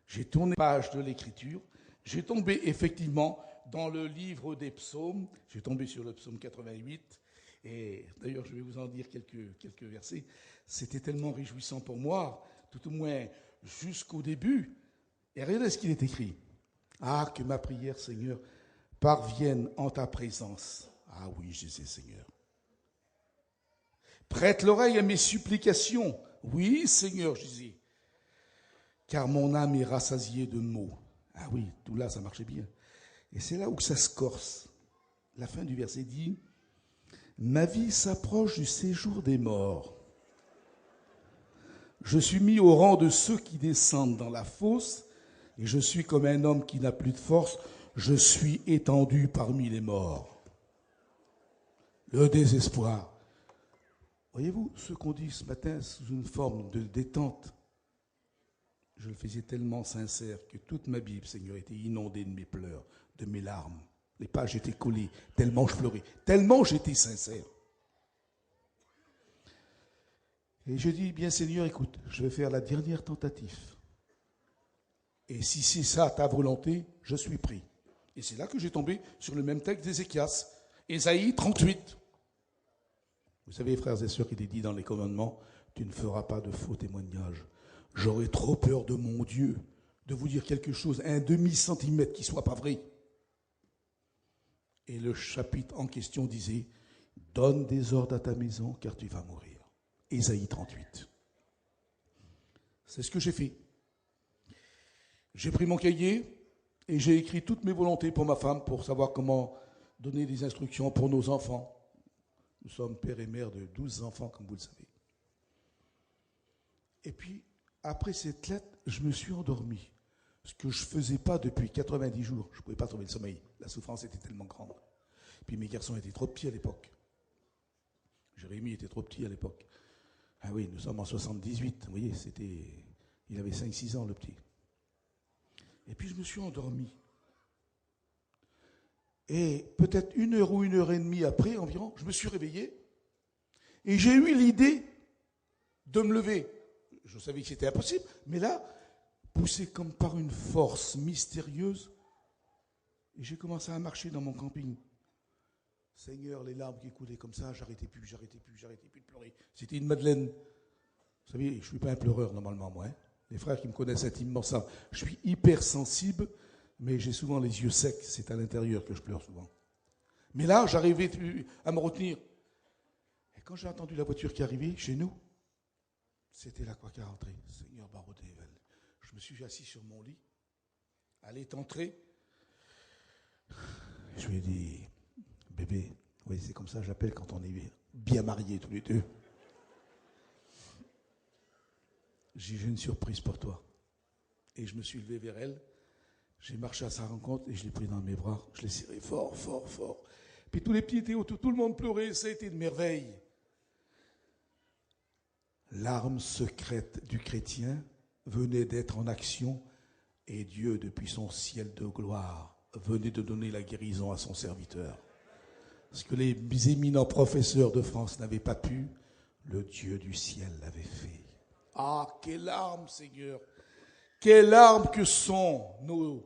Speaker 1: j'ai tourné les pages de l'Écriture, j'ai tombé effectivement dans le livre des psaumes, j'ai tombé sur le psaume 88, et d'ailleurs je vais vous en dire quelques versets. C'était tellement réjouissant pour moi, tout au moins jusqu'au début. Et regardez ce qu'il est écrit. Ah, que ma prière, Seigneur, parvienne en ta présence. Ah oui, je sais, Seigneur. Prête l'oreille à mes supplications. Oui, Seigneur, je dis. Car mon âme est rassasiée de maux. Ah oui, tout là, ça marchait bien. Et c'est là où ça se corse. La fin du verset dit, ma vie s'approche du séjour des morts. Je suis mis au rang de ceux qui descendent dans la fosse, et je suis comme un homme qui n'a plus de force. Je suis étendu parmi les morts. Le désespoir. Voyez-vous, ce qu'on dit ce matin sous une forme de détente, je le faisais tellement sincère que toute ma Bible, Seigneur, était inondée de mes pleurs, de mes larmes. Les pages étaient collées, tellement je pleurais, tellement j'étais sincère. Et je dis, bien Seigneur, écoute, je vais faire la dernière tentative. Et si c'est ça ta volonté, je suis pris. Et c'est là que j'ai tombé sur le même texte d'Ézéchias, Ésaïe 38. Vous savez, frères et sœurs, il est dit dans les commandements, tu ne feras pas de faux témoignages. J'aurais trop peur de mon Dieu de vous dire quelque chose, un demi-centimètre qui ne soit pas vrai. Et le chapitre en question disait, donne des ordres à ta maison car tu vas mourir. Ésaïe 38. C'est ce que j'ai fait. J'ai pris mon cahier et j'ai écrit toutes mes volontés pour ma femme pour savoir comment donner des instructions pour nos enfants. Nous sommes père et mère de 12 enfants, comme vous le savez. Et puis, après cette lettre, je me suis endormi. Ce que je ne faisais pas depuis 90 jours. Je ne pouvais pas trouver le sommeil. La souffrance était tellement grande. Et puis mes garçons étaient trop petits à l'époque. Jérémie était trop petit à l'époque. Ah oui, nous sommes en 78. Vous voyez, il avait 5-6 ans, le petit. Et puis je me suis endormi. Et peut-être 1 heure ou 1 heure et demie après environ, je me suis réveillé. Et j'ai eu l'idée de me lever. Je savais que c'était impossible, mais là, poussé comme par une force mystérieuse, et j'ai commencé à marcher dans mon camping. Seigneur, les larmes qui coulaient comme ça, j'arrêtais plus de pleurer. C'était une madeleine. Vous savez, je ne suis pas un pleureur normalement, moi. Hein. Les frères qui me connaissent intimement savent. Je suis hypersensible, mais j'ai souvent les yeux secs. C'est à l'intérieur que je pleure souvent. Mais là, j'arrivais à me retenir. quand j'ai entendu la voiture qui arrivait chez nous, c'était la croix qui est rentrée. Seigneur Barodével. Je me suis assis sur mon lit. Elle est entrée. Je lui ai dit, bébé, oui, c'est comme ça que j'appelle quand on est bien mariés tous les deux. J'ai une surprise pour toi. Et je me suis levé vers elle. J'ai marché à sa rencontre et je l'ai pris dans mes bras. Je l'ai serré fort, fort, fort. Puis tous les petits étaient autour, tout le monde pleurait. Ça a été une merveille. L'arme secrète du chrétien venait d'être en action et Dieu, depuis son ciel de gloire, venait de donner la guérison à son serviteur. Ce que les éminents professeurs de France n'avaient pas pu, le Dieu du ciel l'avait fait. Ah, quelle arme, Seigneur! Quelle arme que sont nos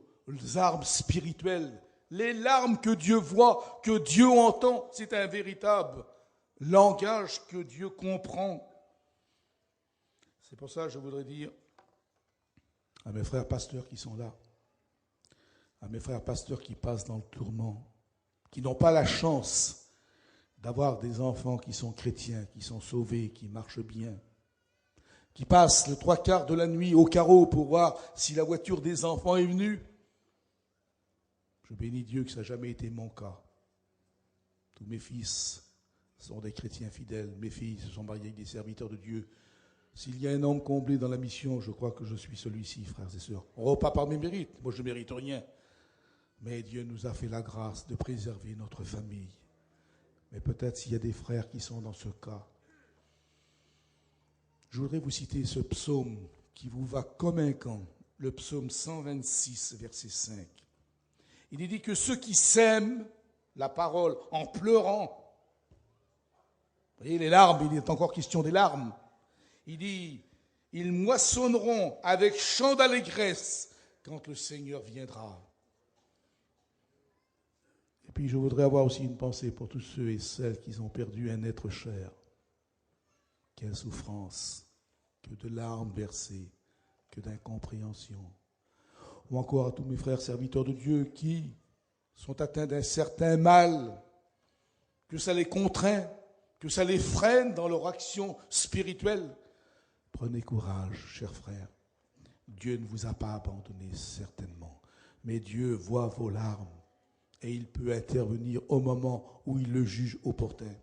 Speaker 1: armes spirituelles! Les larmes que Dieu voit, que Dieu entend, c'est un véritable langage que Dieu comprend. C'est pour ça que je voudrais dire à mes frères pasteurs qui sont là, à mes frères pasteurs qui passent dans le tourment, qui n'ont pas la chance d'avoir des enfants qui sont chrétiens, qui sont sauvés, qui marchent bien, qui passent le 3/4 de la nuit au carreau pour voir si la voiture des enfants est venue. Je bénis Dieu que ça n'a jamais été mon cas. Tous mes fils sont des chrétiens fidèles. Mes filles se sont mariées avec des serviteurs de Dieu. S'il y a un homme comblé dans la mission, je crois que je suis celui-ci, frères et sœurs. On ne repart par mes mérites. Moi, je ne mérite rien. Mais Dieu nous a fait la grâce de préserver notre famille. Mais peut-être s'il y a des frères qui sont dans ce cas, je voudrais vous citer ce psaume qui vous va comme un camp, le psaume 126, verset 5. Il est dit que ceux qui sèment la parole en pleurant, vous voyez les larmes, il est encore question des larmes, il dit, ils moissonneront avec chant d'allégresse quand le Seigneur viendra. Et puis je voudrais avoir aussi une pensée pour tous ceux et celles qui ont perdu un être cher. Quelle souffrance, que de larmes versées, que d'incompréhension. Ou encore à tous mes frères serviteurs de Dieu qui sont atteints d'un certain mal, que ça les contraint, que ça les freine dans leur action spirituelle. Prenez courage, chers frères. Dieu ne vous a pas abandonné, certainement. Mais Dieu voit vos larmes et il peut intervenir au moment où il le juge opportun.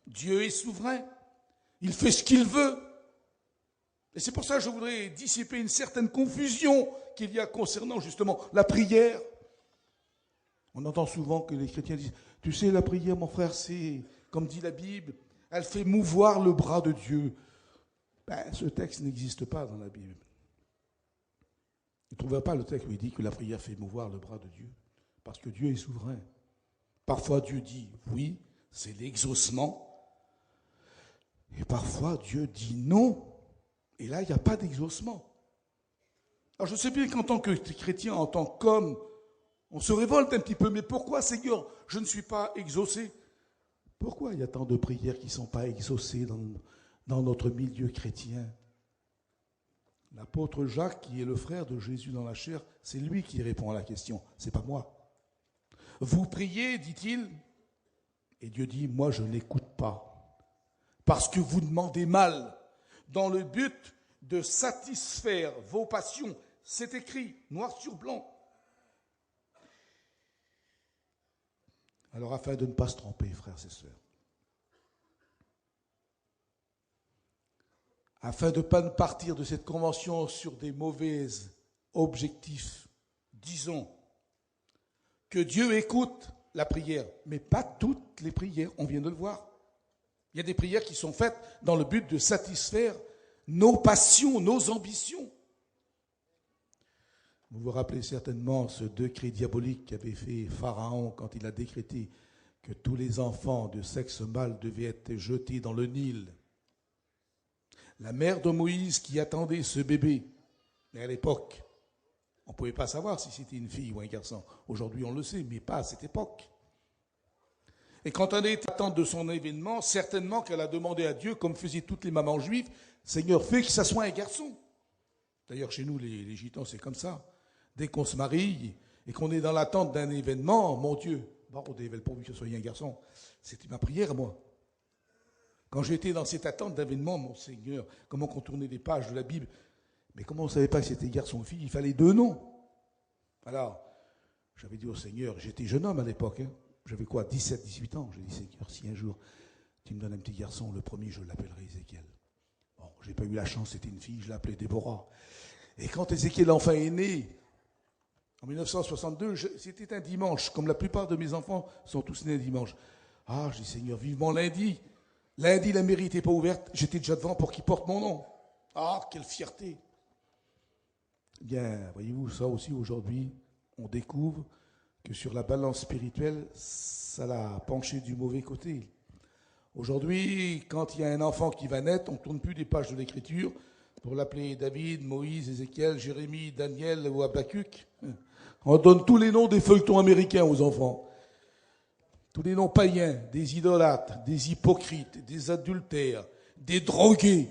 Speaker 1: Dieu est souverain. Il fait ce qu'il veut. Et c'est pour ça que je voudrais dissiper une certaine confusion qu'il y a concernant justement la prière. On entend souvent que les chrétiens disent, tu sais, la prière, mon frère, c'est, comme dit la Bible, elle fait mouvoir le bras de Dieu. Ben, ce texte n'existe pas dans la Bible. Vous ne trouverez pas le texte où il dit que la prière fait mouvoir le bras de Dieu, parce que Dieu est souverain. Parfois Dieu dit oui, c'est l'exaucement, et parfois Dieu dit non, et là il n'y a pas d'exaucement. Alors je sais bien qu'en tant que chrétien, en tant qu'homme, on se révolte un petit peu, mais pourquoi, Seigneur, je ne suis pas exaucé? Pourquoi il y a tant de prières qui ne sont pas exaucées dans notre milieu chrétien? L'apôtre Jacques, qui est le frère de Jésus dans la chair, c'est lui qui répond à la question, c'est pas moi. Vous priez, dit-il, et Dieu dit, moi je n'écoute pas, parce que vous demandez mal, dans le but de satisfaire vos passions. C'est écrit, noir sur blanc. Alors, afin de ne pas se tromper, frères et sœurs, afin de ne pas partir de cette convention sur des mauvais objectifs, disons que Dieu écoute la prière, mais pas toutes les prières, on vient de le voir. Il y a des prières qui sont faites dans le but de satisfaire nos passions, nos ambitions. Vous vous rappelez certainement ce décret diabolique qu'avait fait Pharaon quand il a décrété que tous les enfants de sexe mâle devaient être jetés dans le Nil. La mère de Moïse qui attendait ce bébé, mais à l'époque, on ne pouvait pas savoir si c'était une fille ou un garçon. Aujourd'hui, on le sait, mais pas à cette époque. Et quand on est attente de son événement, certainement qu'elle a demandé à Dieu, comme faisaient toutes les mamans juives, Seigneur, fais que ça soit un garçon. D'ailleurs, chez nous, les gitans, c'est comme ça. Dès qu'on se marie et qu'on est dans l'attente d'un événement, mon Dieu, pourvu que ce soit un garçon, c'était ma prière, moi. Quand j'étais dans cette attente d'avènement, mon Seigneur, comment contourner les pages de la Bible? Mais comment on ne savait pas que c'était garçon ou fille? Il fallait 2 noms. Alors, j'avais dit au Seigneur, j'étais jeune homme à l'époque, hein. J'avais quoi, 17, 18 ans. J'ai dit, Seigneur, si un jour tu me donnes un petit garçon, le premier, je l'appellerai Ézéchiel. Bon, j'ai pas eu la chance, c'était une fille, je l'appelais Déborah. Et quand Ézéchiel, l'enfant, est né, en 1962, c'était un dimanche, comme la plupart de mes enfants sont tous nés un dimanche. Ah, je dis, Seigneur, vivement lundi. Lundi, la mairie n'était pas ouverte, j'étais déjà devant pour qu'il porte mon nom. Ah, quelle fierté. Bien, voyez-vous, ça aussi, aujourd'hui, on découvre que sur la balance spirituelle, ça l'a penché du mauvais côté. Aujourd'hui, quand il y a un enfant qui va naître, on ne tourne plus des pages de l'Écriture pour l'appeler David, Moïse, Ézéchiel, Jérémie, Daniel ou Habakkuk. On donne tous les noms des feuilletons américains aux enfants. Tous les noms païens, des idolâtres, des hypocrites, des adultères, des drogués.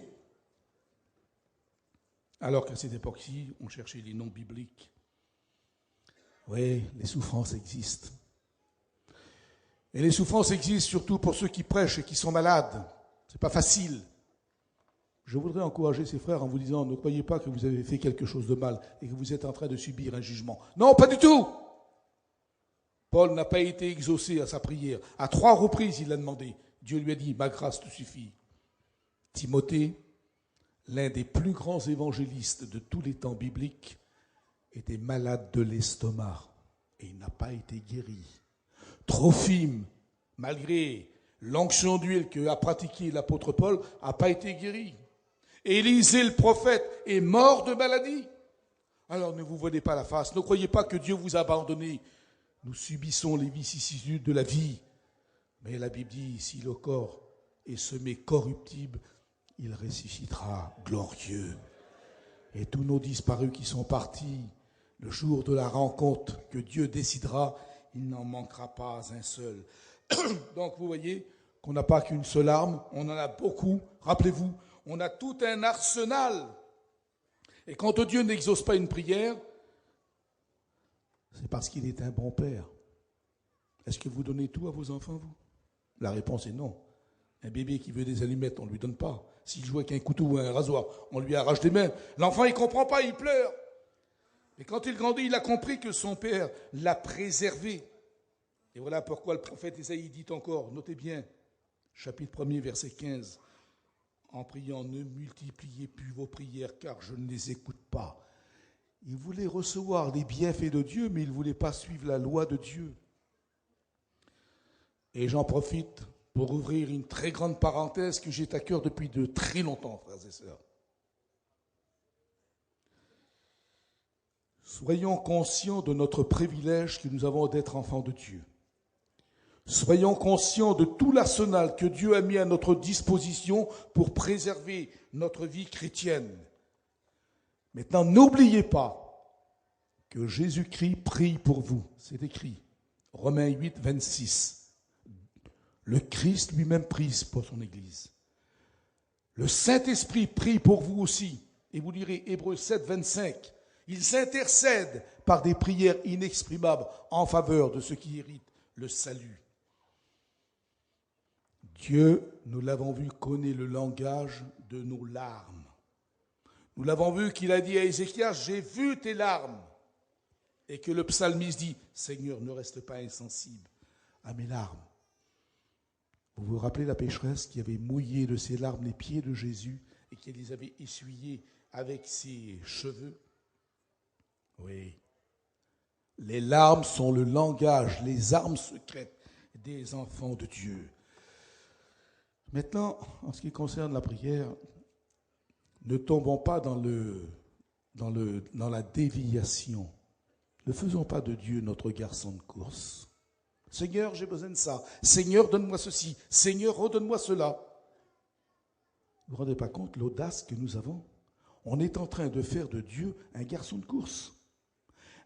Speaker 1: Alors qu'à cette époque-ci, on cherchait les noms bibliques. Oui, les souffrances existent. Et les souffrances existent surtout pour ceux qui prêchent et qui sont malades. C'est pas facile. Je voudrais encourager ces frères en vous disant, ne croyez pas que vous avez fait quelque chose de mal et que vous êtes en train de subir un jugement. Non, pas du tout. Paul n'a pas été exaucé à sa prière. À 3 reprises, il l'a demandé. Dieu lui a dit, ma grâce te suffit. Timothée, l'un des plus grands évangélistes de tous les temps bibliques, était malade de l'estomac et il n'a pas été guéri. Trophime, malgré l'onction d'huile qu'a pratiqué l'apôtre Paul, n'a pas été guéri. Élisée, le prophète, est mort de maladie. Alors ne vous voilez pas la face, ne croyez pas que Dieu vous a abandonné. Nous subissons les vicissitudes de la vie. Mais la Bible dit, si le corps est semé corruptible, il ressuscitera glorieux. Et tous nos disparus qui sont partis, le jour de la rencontre que Dieu décidera, il n'en manquera pas un seul. Donc vous voyez qu'on n'a pas qu'une seule arme, on en a beaucoup. Rappelez-vous, on a tout un arsenal. Et quand Dieu n'exauce pas une prière, c'est parce qu'il est un bon père. Est-ce que vous donnez tout à vos enfants, vous? La réponse est non. Un bébé qui veut des allumettes, on ne lui donne pas. S'il joue avec un couteau ou un rasoir, on lui arrache des mains. L'enfant, il ne comprend pas, il pleure. Et quand il grandit, il a compris que son père l'a préservé. Et voilà pourquoi le prophète Isaïe dit encore, notez bien, chapitre 1er, verset 15, en priant, ne multipliez plus vos prières, car je ne les écoute pas. Il voulait recevoir les bienfaits de Dieu, mais il ne voulait pas suivre la loi de Dieu. Et j'en profite pour ouvrir une très grande parenthèse que j'ai à cœur depuis de très longtemps, frères et sœurs. Soyons conscients de notre privilège que nous avons d'être enfants de Dieu. Soyons conscients de tout l'arsenal que Dieu a mis à notre disposition pour préserver notre vie chrétienne. Maintenant, n'oubliez pas que Jésus-Christ prie pour vous. C'est écrit, Romains 8, 26. Le Christ lui-même prie pour son Église. Le Saint-Esprit prie pour vous aussi. Et vous lirez Hébreux 7, 25. Ils intercèdent par des prières inexprimables en faveur de ceux qui héritent le salut. Dieu, nous l'avons vu, connaît le langage de nos larmes. Nous l'avons vu qu'il a dit à Ézéchias, j'ai vu tes larmes. Et que le psalmiste dit, Seigneur, ne reste pas insensible à mes larmes. Vous vous rappelez la pécheresse qui avait mouillé de ses larmes les pieds de Jésus et qui les avait essuyés avec ses cheveux? Oui. Les larmes sont le langage, les armes secrètes des enfants de Dieu. Maintenant, en ce qui concerne la prière, ne tombons pas dans la déviation. Ne faisons pas de Dieu notre garçon de course. Seigneur, j'ai besoin de ça. Seigneur, donne-moi ceci. Seigneur, redonne-moi cela. Vous ne vous rendez pas compte l'audace que nous avons? On est en train de faire de Dieu un garçon de course.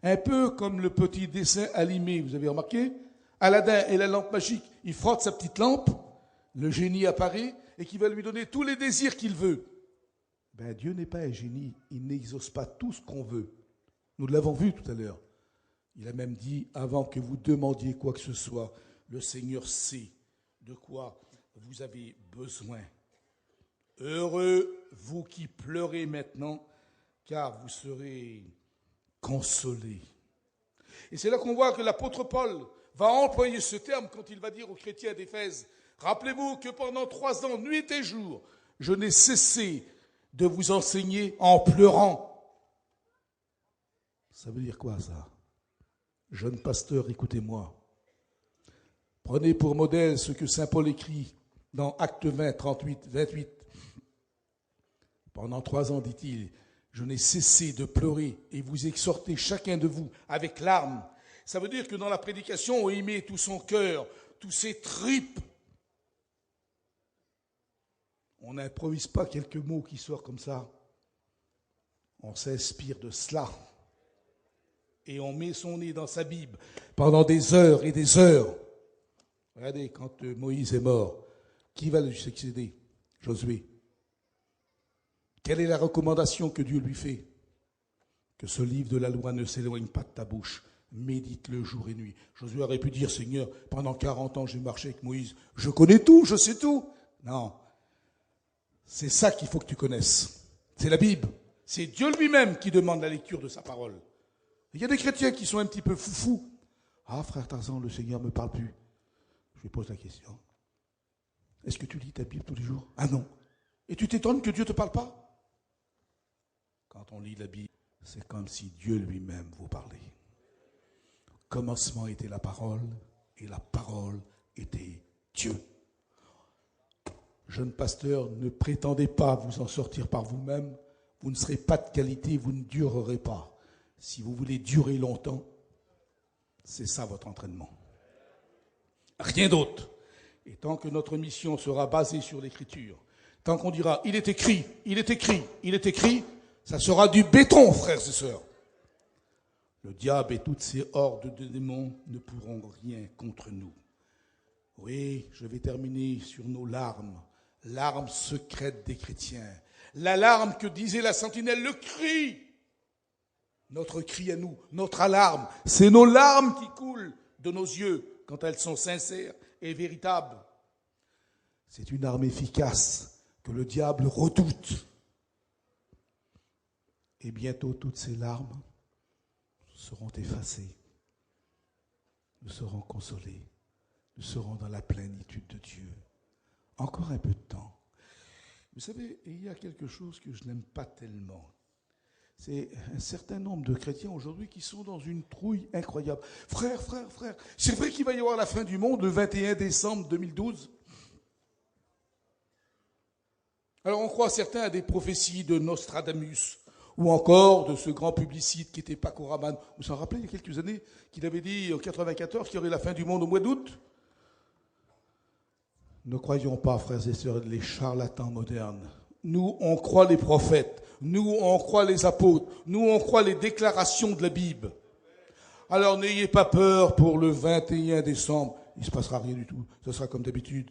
Speaker 1: Un peu comme le petit dessin animé, vous avez remarqué? Aladdin et la lampe magique, il frotte sa petite lampe, le génie apparaît et qui va lui donner tous les désirs qu'il veut. Ben, Dieu n'est pas un génie, il n'exauce pas tout ce qu'on veut. Nous l'avons vu tout à l'heure. Il a même dit, avant que vous demandiez quoi que ce soit, le Seigneur sait de quoi vous avez besoin. Heureux vous qui pleurez maintenant, car vous serez consolés. Et c'est là qu'on voit que l'apôtre Paul va employer ce terme quand il va dire aux chrétiens d'Éphèse, rappelez-vous que pendant 3 ans, nuit et jour, je n'ai cessé de vous enseigner en pleurant. Ça veut dire quoi ça? Jeune pasteur, écoutez-moi. Prenez pour modèle ce que saint Paul écrit dans Actes 20, 38, 28. Pendant 3 ans, dit-il, je n'ai cessé de pleurer et vous exhorter chacun de vous avec larmes. Ça veut dire que dans la prédication, on y met tout son cœur, tous ses tripes. On n'improvise pas quelques mots qui sortent comme ça. On s'inspire de cela. Et on met son nez dans sa Bible pendant des heures et des heures. Regardez, quand Moïse est mort, qui va lui succéder? Josué. Quelle est la recommandation que Dieu lui fait? Que ce livre de la loi ne s'éloigne pas de ta bouche. Médite-le jour et nuit. Josué aurait pu dire, Seigneur, pendant 40 ans, j'ai marché avec Moïse. Je connais tout, je sais tout. Non. C'est ça qu'il faut que tu connaisses. C'est la Bible. C'est Dieu lui-même qui demande la lecture de sa parole. Il y a des chrétiens qui sont un petit peu foufous. Ah, frère Tarzan, le Seigneur ne me parle plus. Je lui pose la question. Est-ce que tu lis ta Bible tous les jours? Ah non. Et tu t'étonnes que Dieu ne te parle pas? Quand on lit la Bible, c'est comme si Dieu lui-même vous parlait. Au commencement était la parole, et la parole était Dieu. Jeune pasteur, ne prétendez pas vous en sortir par vous-même. Vous ne serez pas de qualité, vous ne durerez pas. Si vous voulez durer longtemps, c'est ça votre entraînement. Rien d'autre. Et tant que notre mission sera basée sur l'Écriture, tant qu'on dira « il est écrit, il est écrit, il est écrit », ça sera du béton, frères et sœurs. Le diable et toutes ses hordes de démons ne pourront rien contre nous. Oui, je vais terminer sur nos larmes, larmes secrètes des chrétiens. La larme que disait la sentinelle, le cri. Notre cri à nous, notre alarme, c'est nos larmes qui coulent de nos yeux quand elles sont sincères et véritables. C'est une arme efficace que le diable redoute. Et bientôt, toutes ces larmes seront effacées. Nous serons consolés. Nous serons dans la plénitude de Dieu. Encore un peu de temps. Vous savez, il y a quelque chose que je n'aime pas tellement. C'est un certain nombre de chrétiens aujourd'hui qui sont dans une trouille incroyable. Frère, c'est vrai qu'il va y avoir la fin du monde le 21 décembre 2012. Alors on croit certains à des prophéties de Nostradamus, ou encore de ce grand publiciste qui était Paco Rabanne. Vous vous en rappelez, il y a quelques années, qu'il avait dit en 1994 qu'il y aurait la fin du monde au mois d'août? Ne croyons pas, frères et sœurs, les charlatans modernes. Nous, on croit les prophètes. Nous, on croit les apôtres. Nous, on croit les déclarations de la Bible. Alors, n'ayez pas peur pour le 21 décembre. Il ne se passera rien du tout. Ce sera comme d'habitude.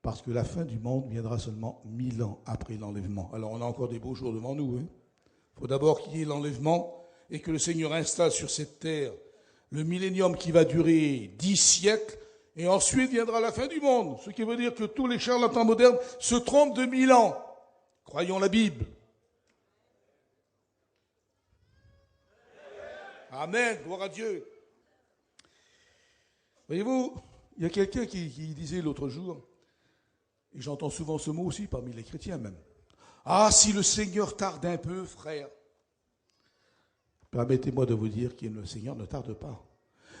Speaker 1: Parce que la fin du monde viendra seulement 1000 ans après l'enlèvement. Alors, on a encore des beaux jours devant nous. Il faut d'abord qu'il y ait l'enlèvement et que le Seigneur installe sur cette terre le millénium qui va durer 10 siècles. Et ensuite viendra la fin du monde. Ce qui veut dire que tous les charlatans modernes se trompent de 1000 ans. Croyons la Bible. Amen, gloire à Dieu. Voyez-vous, il y a quelqu'un qui disait l'autre jour, et j'entends souvent ce mot aussi parmi les chrétiens même. Ah, si le Seigneur tarde un peu, frère. Permettez-moi de vous dire que le Seigneur ne tarde pas.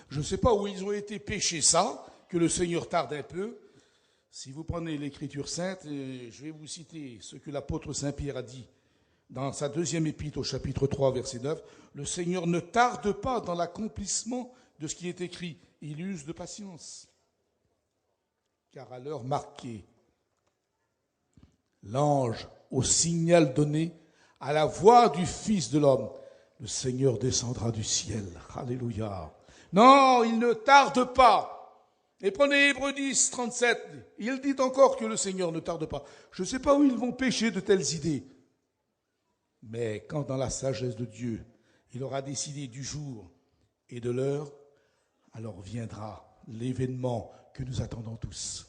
Speaker 1: Je ne sais pas où ils ont été péchés ça, que le Seigneur tarde un peu. Si vous prenez l'Écriture sainte, je vais vous citer ce que l'apôtre Saint-Pierre a dit dans sa 2e épître au chapitre 3, verset 9. Le Seigneur ne tarde pas dans l'accomplissement de ce qui est écrit. Il use de patience. Car à l'heure marquée, l'ange, au signal donné, à la voix du Fils de l'homme, le Seigneur descendra du ciel. Alléluia. Non, il ne tarde pas. Et prenez Hébreux 10, 37. Il dit encore que le Seigneur ne tarde pas. Je ne sais pas où ils vont pêcher de telles idées. Mais quand dans la sagesse de Dieu, il aura décidé du jour et de l'heure, alors viendra l'événement que nous attendons tous.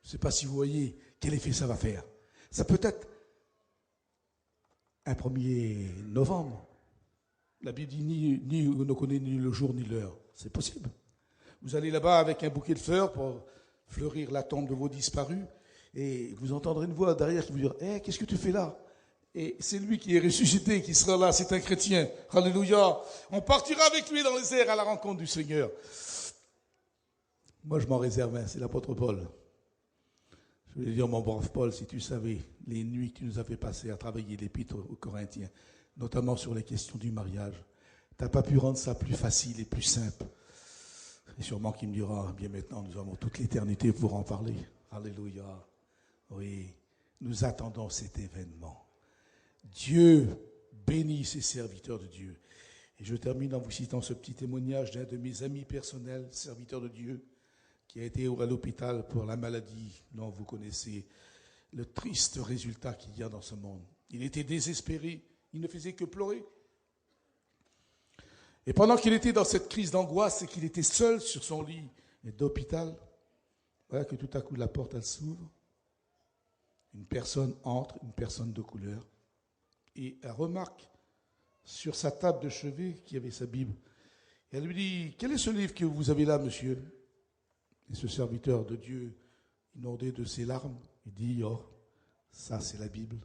Speaker 1: Je ne sais pas si vous voyez quel effet ça va faire. Ça peut être un 1er novembre. La Bible dit ni ne connaît ni le jour ni l'heure. C'est possible. Vous allez là-bas avec un bouquet de fleurs pour fleurir la tombe de vos disparus et vous entendrez une voix derrière qui vous dira « qu'est-ce que tu fais là ?» Et c'est lui qui est ressuscité, qui sera là, c'est un chrétien. Alléluia. On partira avec lui dans les airs à la rencontre du Seigneur. Moi, je m'en réserve un, c'est l'apôtre Paul. Je voulais dire, mon brave Paul, si tu savais les nuits que tu nous as fait passer à travailler l'épître aux Corinthiens, notamment sur les questions du mariage, tu n'as pas pu rendre ça plus facile et plus simple. Et sûrement qu'il me dira, bien maintenant, nous avons toute l'éternité pour en parler. Alléluia. Oui, nous attendons cet événement. Dieu bénit ses serviteurs de Dieu. Et je termine en vous citant ce petit témoignage d'un de mes amis personnels, serviteur de Dieu, qui a été à l'hôpital pour la maladie dont vous connaissez le triste résultat qu'il y a dans ce monde. Il était désespéré, il ne faisait que pleurer. Et pendant qu'il était dans cette crise d'angoisse et qu'il était seul sur son lit d'hôpital, voilà que tout à coup la porte elle s'ouvre, une personne entre, une personne de couleur, et elle remarque sur sa table de chevet qu'il y avait sa Bible. Et elle lui dit, quel est ce livre que vous avez là, monsieur ? Et ce serviteur de Dieu, inondé de ses larmes, il dit, oh, ça c'est la Bible.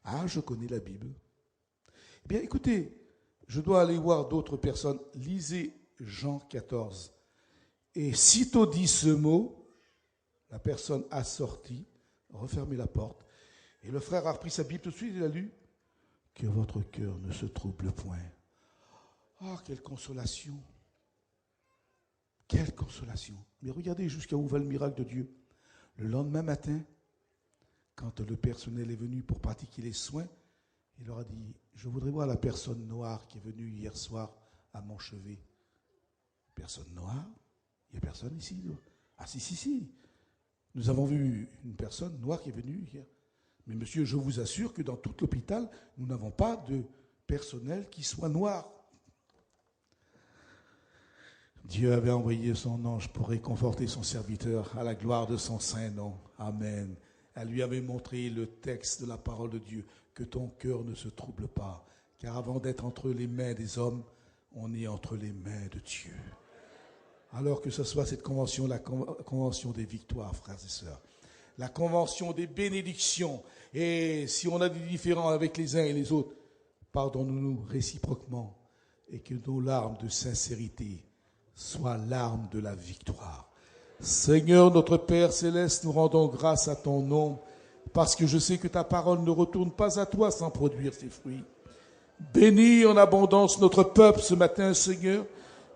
Speaker 1: Ah, je connais la Bible. Eh bien, écoutez, je dois aller voir d'autres personnes. Lisez Jean 14. Et sitôt dit ce mot, la personne a sorti, refermé la porte, et le frère a repris sa Bible tout de suite, il a lu, que votre cœur ne se trouble point. Ah, quelle consolation! Quelle consolation! Mais regardez jusqu'à où va le miracle de Dieu. Le lendemain matin, quand le personnel est venu pour pratiquer les soins, il leur a dit, je voudrais voir la personne noire qui est venue hier soir à mon chevet. Personne noire? Il n'y a personne ici? Ah si. Nous avons vu une personne noire qui est venue hier. Mais monsieur, je vous assure que dans tout l'hôpital, nous n'avons pas de personnel qui soit noir. Dieu avait envoyé son ange pour réconforter son serviteur à la gloire de son saint nom. Amen. Elle lui avait montré le texte de la parole de Dieu, que ton cœur ne se trouble pas, car avant d'être entre les mains des hommes, on est entre les mains de Dieu. Alors que ce soit cette convention, la convention des victoires, frères et sœurs, la convention des bénédictions, et si on a des différends avec les uns et les autres, pardonnons-nous réciproquement, et que nos larmes de sincérité soient larmes de la victoire. Seigneur, notre Père Céleste, nous rendons grâce à ton nom, parce que je sais que ta parole ne retourne pas à toi sans produire ses fruits. Bénis en abondance notre peuple ce matin, Seigneur.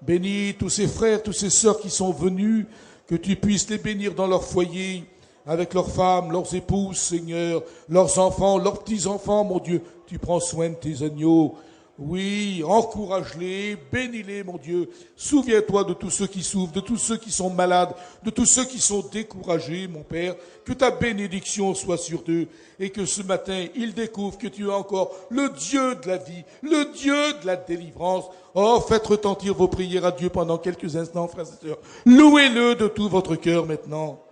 Speaker 1: Bénis tous ces frères, tous ces sœurs qui sont venus, que tu puisses les bénir dans leur foyer, avec leurs femmes, leurs épouses, Seigneur, leurs enfants, leurs petits-enfants, mon Dieu. Tu prends soin de tes agneaux. Oui, encourage-les, bénis-les, mon Dieu. Souviens-toi de tous ceux qui souffrent, de tous ceux qui sont malades, de tous ceux qui sont découragés, mon Père. Que ta bénédiction soit sur eux et que ce matin, ils découvrent que tu es encore le Dieu de la vie, le Dieu de la délivrance. Oh, faites retentir vos prières à Dieu pendant quelques instants, frères et sœurs. Louez-le de tout votre cœur maintenant.